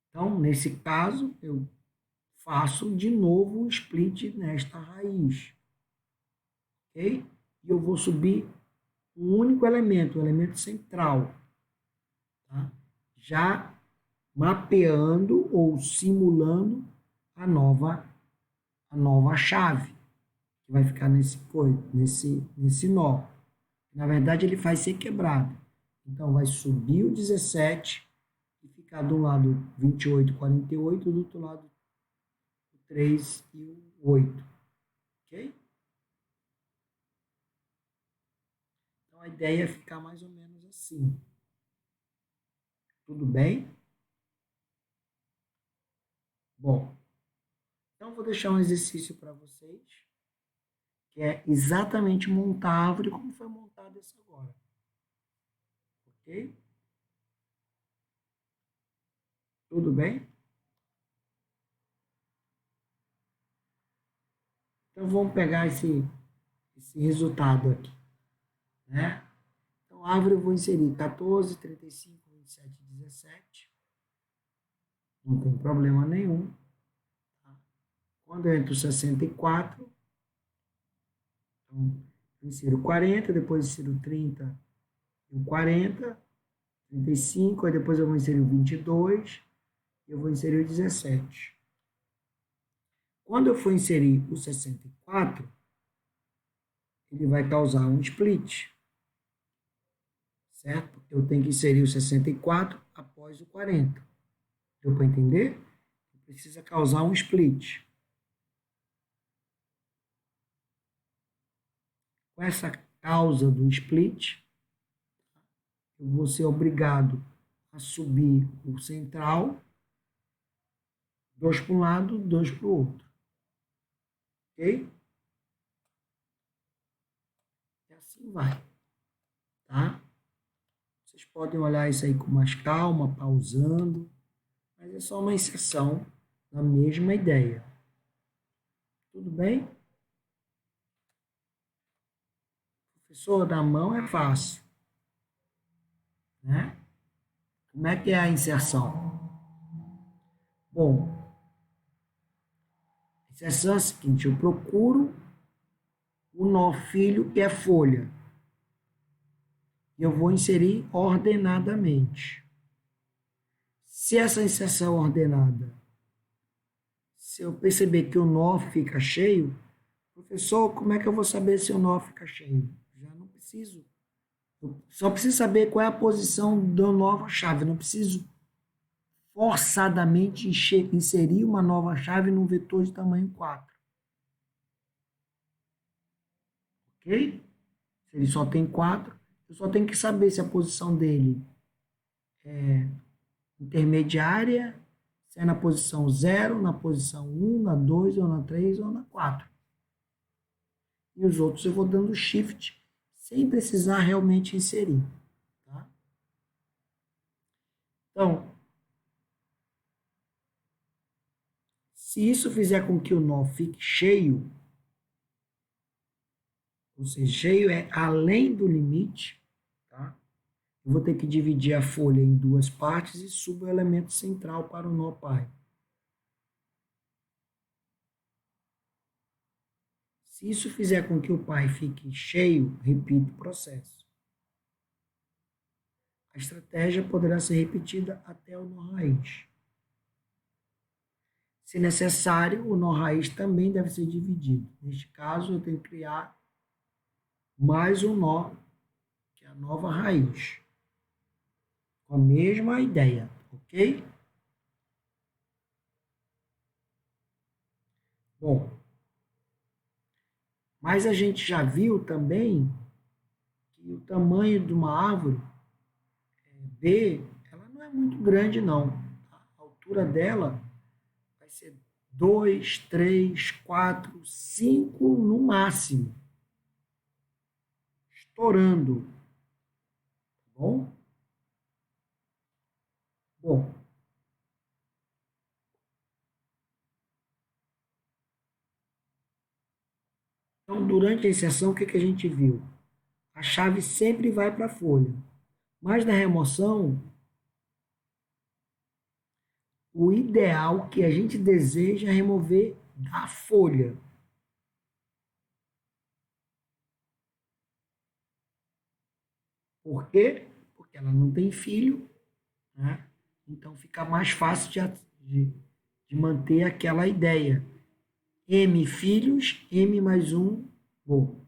Então, nesse caso, eu faço de novo o split nesta raiz. Ok? E eu vou subir um único elemento, o elemento central. Tá? Já mapeando ou simulando a nova chave, que vai ficar nesse nó. Na verdade, ele faz ser quebrado. Então, vai subir o 17 e ficar do lado 28, 48, do outro lado o 3 e o 8. Ok? Então, a ideia é ficar mais ou menos assim. Tudo bem? Bom, então vou deixar um exercício para vocês, que é exatamente montar a árvore como foi montada essa agora. Ok? Tudo bem? Então vamos pegar esse resultado aqui, né? Então, a árvore eu vou inserir 14, 35, 27, 17. Não tem problema nenhum. Tá? Quando eu entro 64, então, eu insiro 40, depois insiro 30 e o 40, 35, aí depois eu vou inserir o 22 e eu vou inserir o 17. Quando eu for inserir o 64, ele vai causar um split, certo? Eu tenho que inserir o 64 após o 40. Deu para entender? Precisa causar um split. Com essa causa do split, eu vou ser obrigado a subir o central, 2 para um lado, 2 para o outro. Ok? E assim vai. Tá? Vocês podem olhar isso aí com mais calma, pausando, mas é só uma inserção na mesma ideia. Tudo bem? Professor, da mão é fácil. Né? Como é que é a inserção? Bom, a inserção é a seguinte, eu procuro o nó filho, que é folha. E eu vou inserir ordenadamente. Se essa inserção ordenada, se eu perceber que o nó fica cheio, professor, como é que eu vou saber se o nó fica cheio? Já não preciso. Eu só preciso saber qual é a posição da nova chave. Eu não preciso forçadamente inserir uma nova chave num vetor de tamanho 4. Ok? Se ele só tem 4, eu só tenho que saber se a posição dele é intermediária, se é na posição 0, na posição 1, na 2, ou na 3, ou na 4. E os outros eu vou dando shift, sem precisar realmente inserir. Tá? Então, se isso fizer com que o nó fique cheio, ou seja, cheio é além do limite, tá? Eu vou ter que dividir a folha em 2 partes e subo o elemento central para o nó pai. Se isso fizer com que o pai fique cheio, repito o processo. A estratégia poderá ser repetida até o nó raiz. Se necessário, o nó raiz também deve ser dividido. Neste caso, eu tenho que criar mais um nó, que é a nova raiz. Com a mesma ideia, ok? Bom, mas a gente já viu também que o tamanho de uma árvore, B, ela não é muito grande, não. A altura dela vai ser 2, 3, 4, 5 no máximo. Estourando. Tá bom? Bom, então durante a inserção, o que a gente viu? A chave sempre vai para a folha. Mas na remoção, o ideal que a gente deseja é remover da folha. Por quê? Porque ela não tem filho, né? Então fica mais fácil de manter aquela ideia. M filhos, M mais um, bom,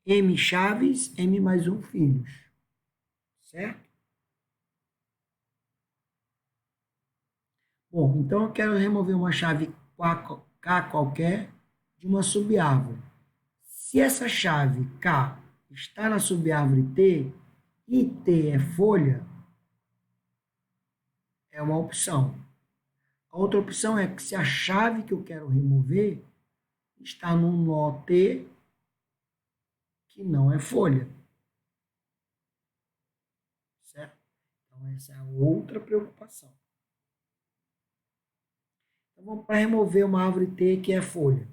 M chaves, M mais um filhos. Certo? Bom, então eu quero remover uma chave K qualquer de uma subárvore. Se essa chave K está na subárvore T e T é folha, é uma opção. A outra opção é que se a chave que eu quero remover está num nó T que não é folha. Certo? Então essa é a outra preocupação. Então vamos para remover uma árvore T que é folha.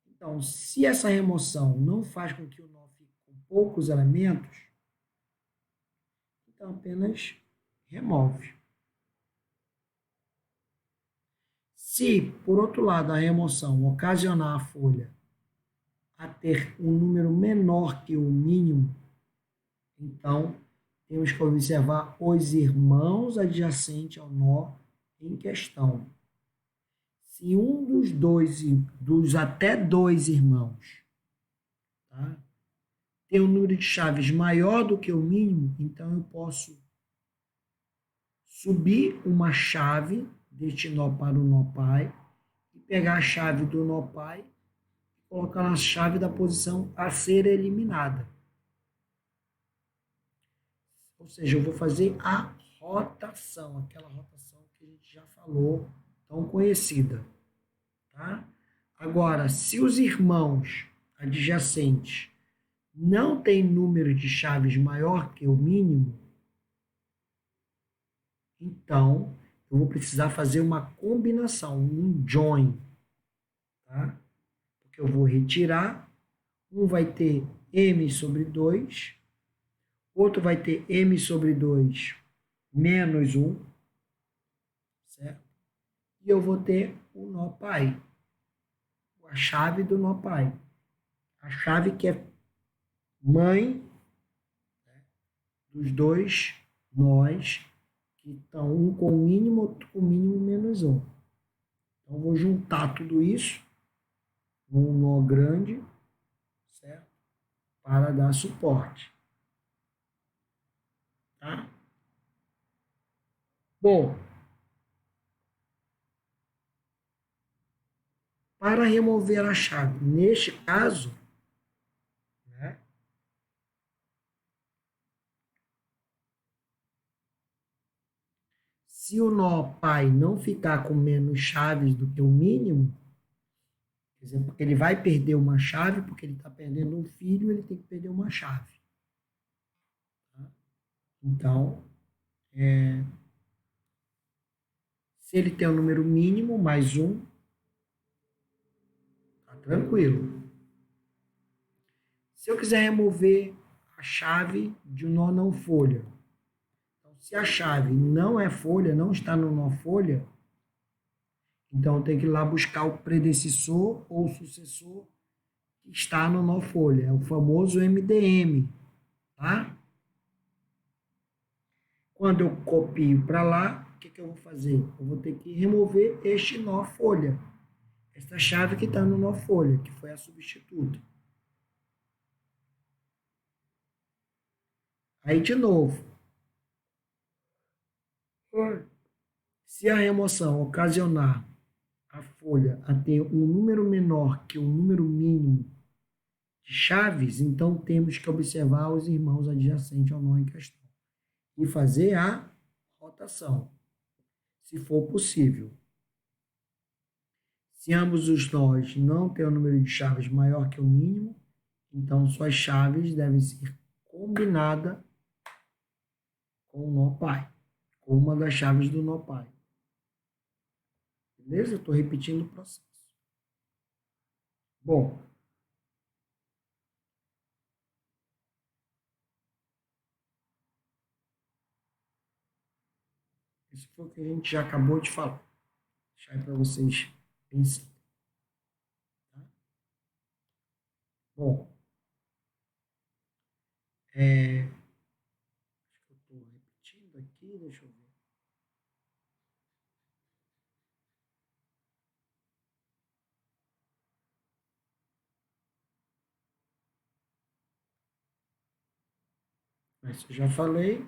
Então, se essa remoção não faz com que o nó fique com poucos elementos, então apenas remove. Se, por outro lado, a remoção ocasionar a folha a ter um número menor que o mínimo, então temos que observar os irmãos adjacentes ao nó em questão. Se um dos até 2 irmãos, tá, tem um número de chaves maior do que o mínimo, então eu posso subir uma chave deste nó para o nó pai e pegar a chave do nó pai e colocar na chave da posição a ser eliminada. Ou seja, eu vou fazer a rotação, aquela rotação que a gente já falou, tão conhecida. Tá? Agora, se os irmãos adjacentes não têm número de chaves maior que o mínimo, então eu vou precisar fazer uma combinação, um join. Tá? Porque eu vou retirar, um vai ter m sobre 2, outro vai ter m sobre 2 menos 1, certo? E eu vou ter o nó pai, a chave do nó pai. A chave que é mãe, né, dos dois nós, que estão um com o mínimo, outro com o mínimo menos 1. Então, eu vou juntar tudo isso num nó grande, certo? Para dar suporte. Tá? Bom, para remover a chave, neste caso, né, se o nó pai não ficar com menos chaves do que o mínimo, quer dizer, porque ele vai perder uma chave, porque ele está perdendo um filho, ele tem que perder uma chave. Tá? Então, se ele tem o número mínimo, mais um, tá tranquilo. Se eu quiser remover a chave de um nó não folha, então, se a chave não é folha, não está no nó folha, então eu tenho que ir lá buscar o predecessor ou sucessor que está no nó folha, é o famoso MDM, tá? Quando eu copio para lá, o que eu vou fazer? Eu vou ter que remover este nó folha, esta chave que está no nó folha, que foi a substituta. Aí, de novo, se a remoção ocasionar a folha a ter um número menor que o número mínimo de chaves, então temos que observar os irmãos adjacentes ao nó em questão e fazer a rotação, se for possível. Se ambos os nós não têm o número de chaves maior que o mínimo, então suas chaves devem ser combinadas com o nó pai, com uma das chaves do nó pai. Beleza? Estou repetindo o processo. Bom, isso foi o que a gente já acabou de falar. Vou deixar aí para vocês pensarem. Tá? Bom, acho que eu estou repetindo aqui, deixa eu ver. Mas eu já falei.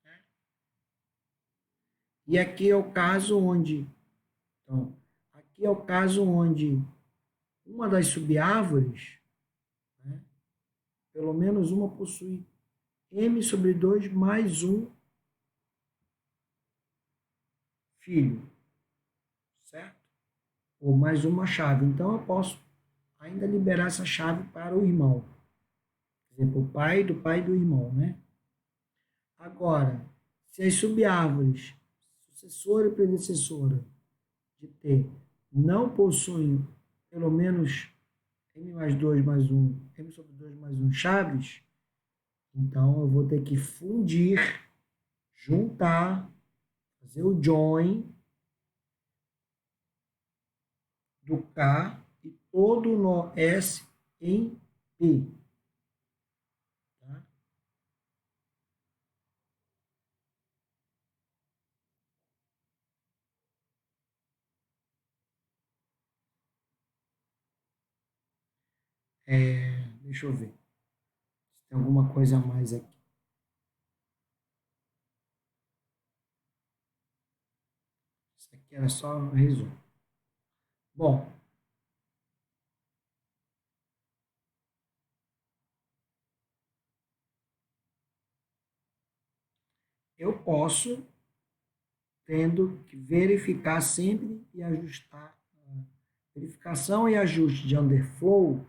Né? E aqui é o caso onde, então, aqui é o caso onde uma das subárvores, né, pelo menos uma possui m sobre 2 mais um filho, certo? Ou mais uma chave. Então, eu posso ainda liberar essa chave para o irmão. Por exemplo, o pai do irmão, né? Agora, se as subárvores, sucessora e predecessora de T, não possuem pelo menos m mais 2 mais um, m sobre 2 mais um chaves, então eu vou ter que fundir, juntar, fazer o join do K e todo o nó S em P. Tá? Deixa eu ver se tem alguma coisa a mais aqui. Isso aqui era só um resumo. Bom, eu posso tendo que verificar sempre e ajustar. Verificação e ajuste de underflow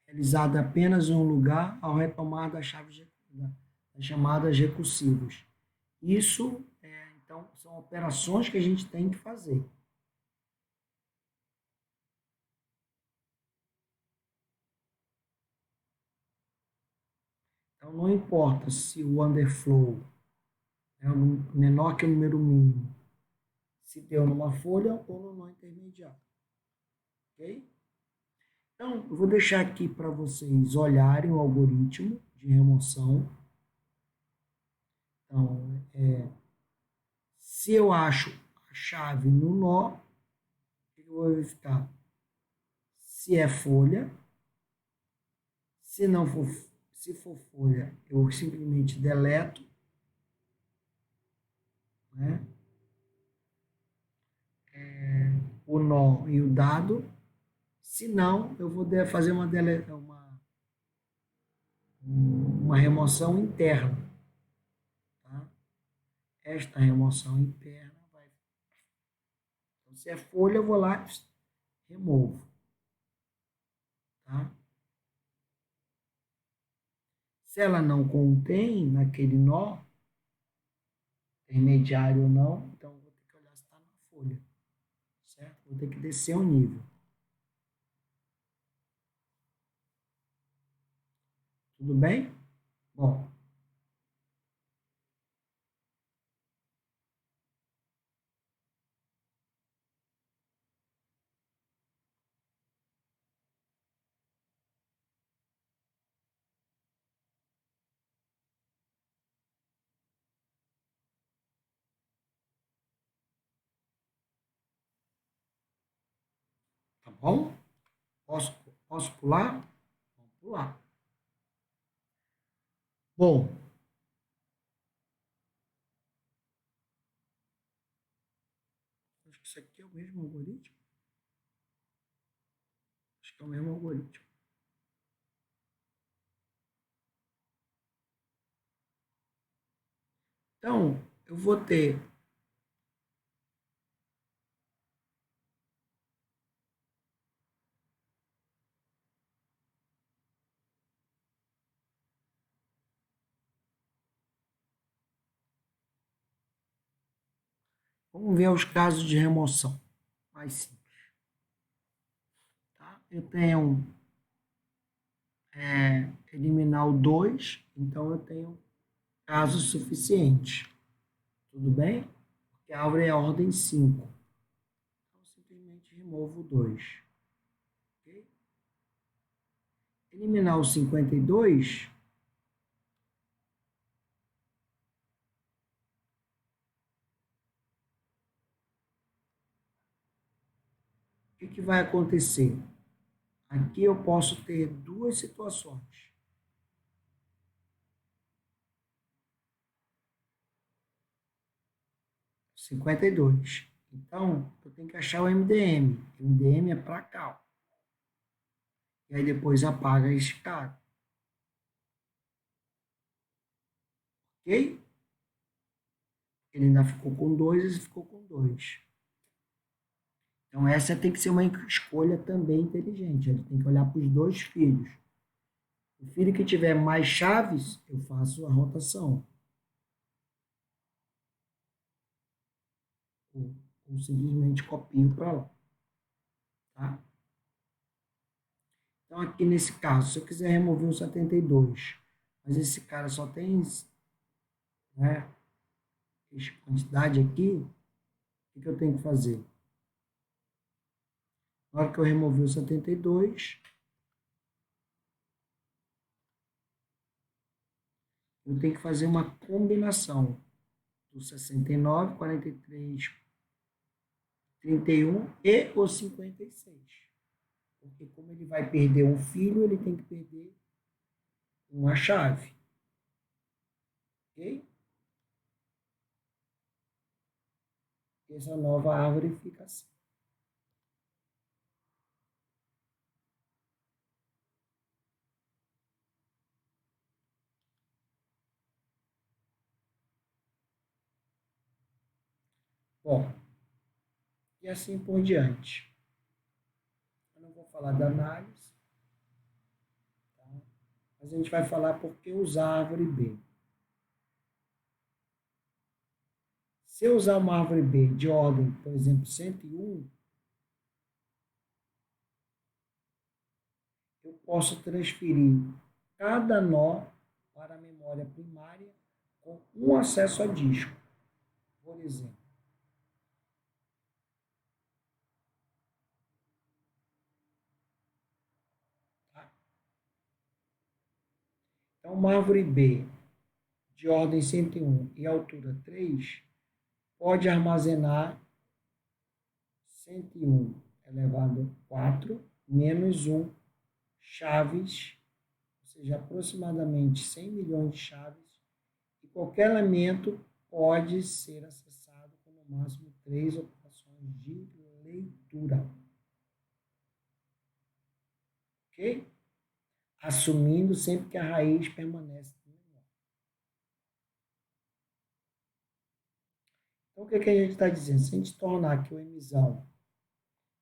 realizada apenas em um lugar ao retomar das das chamadas recursivas. Isso, então, são operações que a gente tem que fazer. Então, não importa se o underflow é menor que o número mínimo, se deu numa folha ou no nó intermediário. Ok? Então, eu vou deixar aqui para vocês olharem o algoritmo de remoção. Então, se eu acho a chave no nó, eu vou verificar se é folha. Se não for, se for folha, eu simplesmente deleto, né, o nó e o dado. Se não, eu vou fazer uma remoção interna. Tá? Esta remoção interna vai. Então, se é folha, eu vou lá e removo. Tá? Se ela não contém naquele nó, intermediário ou não, então vou ter que olhar se está na folha. Certo? Vou ter que descer o nível. Tudo bem? Bom, tá bom? Posso, posso pular? Vamos pular. Bom, acho que isso aqui é o mesmo algoritmo. Acho que é o mesmo algoritmo. Então, eu vou ter vamos ver os casos de remoção mais simples. Tá? Eu tenho eliminar o 2, então eu tenho casos suficientes. Tudo bem? Porque a árvore é a ordem 5. Então, simplesmente removo o 2. Okay? Eliminar o 52, o que vai acontecer? Aqui eu posso ter duas situações. 52. Então, eu tenho que achar o MDM. O MDM é para cá. E aí depois apaga esse cara. Ok? Ele ainda ficou com 2, esse ficou com 2. Então, essa tem que ser uma escolha também inteligente. Ele tem que olhar para os dois filhos. O filho que tiver mais chaves, eu faço a rotação. Ou simplesmente copio para lá. Tá? Então, aqui nesse caso, se eu quiser remover o 72, mas esse cara só tem, né, essa quantidade aqui, o que eu tenho que fazer? Na hora que eu remover o 72, eu tenho que fazer uma combinação do 69, 43, 31 e o 56. Porque como ele vai perder um filho, ele tem que perder uma chave. Ok? E essa nova árvore fica assim. Bom, e assim por diante. Eu não vou falar da análise, tá? Mas a gente vai falar por que usar a árvore B. Se eu usar uma árvore B de ordem, por exemplo, 101, eu posso transferir cada nó para a memória primária com um acesso a disco, por exemplo. Tá? Então, uma árvore B de ordem 101 e altura 3 pode armazenar 101 elevado a 4 menos 1 chaves, ou seja, aproximadamente 100 milhões de chaves, e qualquer elemento pode ser acessado com no máximo 3 operações de leitura. Ok? Assumindo sempre que a raiz permanece no menor. Então, o que, que a gente está dizendo? Se a gente tornar que o emisão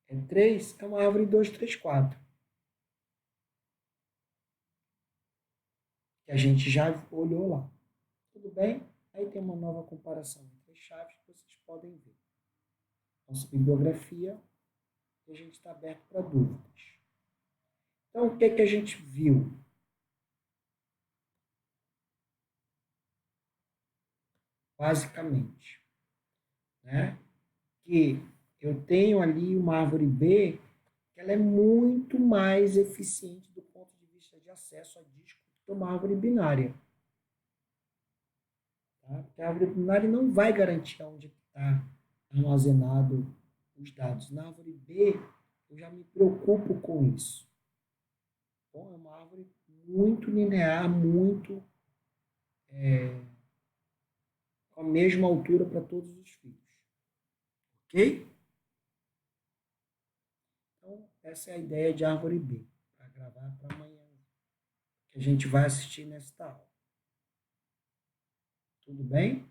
é 3, é uma árvore 2, 3, 4. Que a gente já olhou lá. Tudo bem? Aí tem uma nova comparação entre as chaves que vocês podem ver. Nossa bibliografia, e a gente está aberto para dúvidas. Então, o que, que a gente viu? Basicamente, né? Que eu tenho ali uma árvore B que ela é muito mais eficiente do ponto de vista de acesso a disco do que uma árvore binária. Tá? Porque a árvore binária não vai garantir onde está armazenado os dados. Na árvore B, eu já me preocupo com isso. Então, é uma árvore muito linear, muito com a mesma altura para todos os fios. Ok? Então, essa é a ideia de árvore B, para gravar para amanhã, que a gente vai assistir nesta aula. Tudo bem?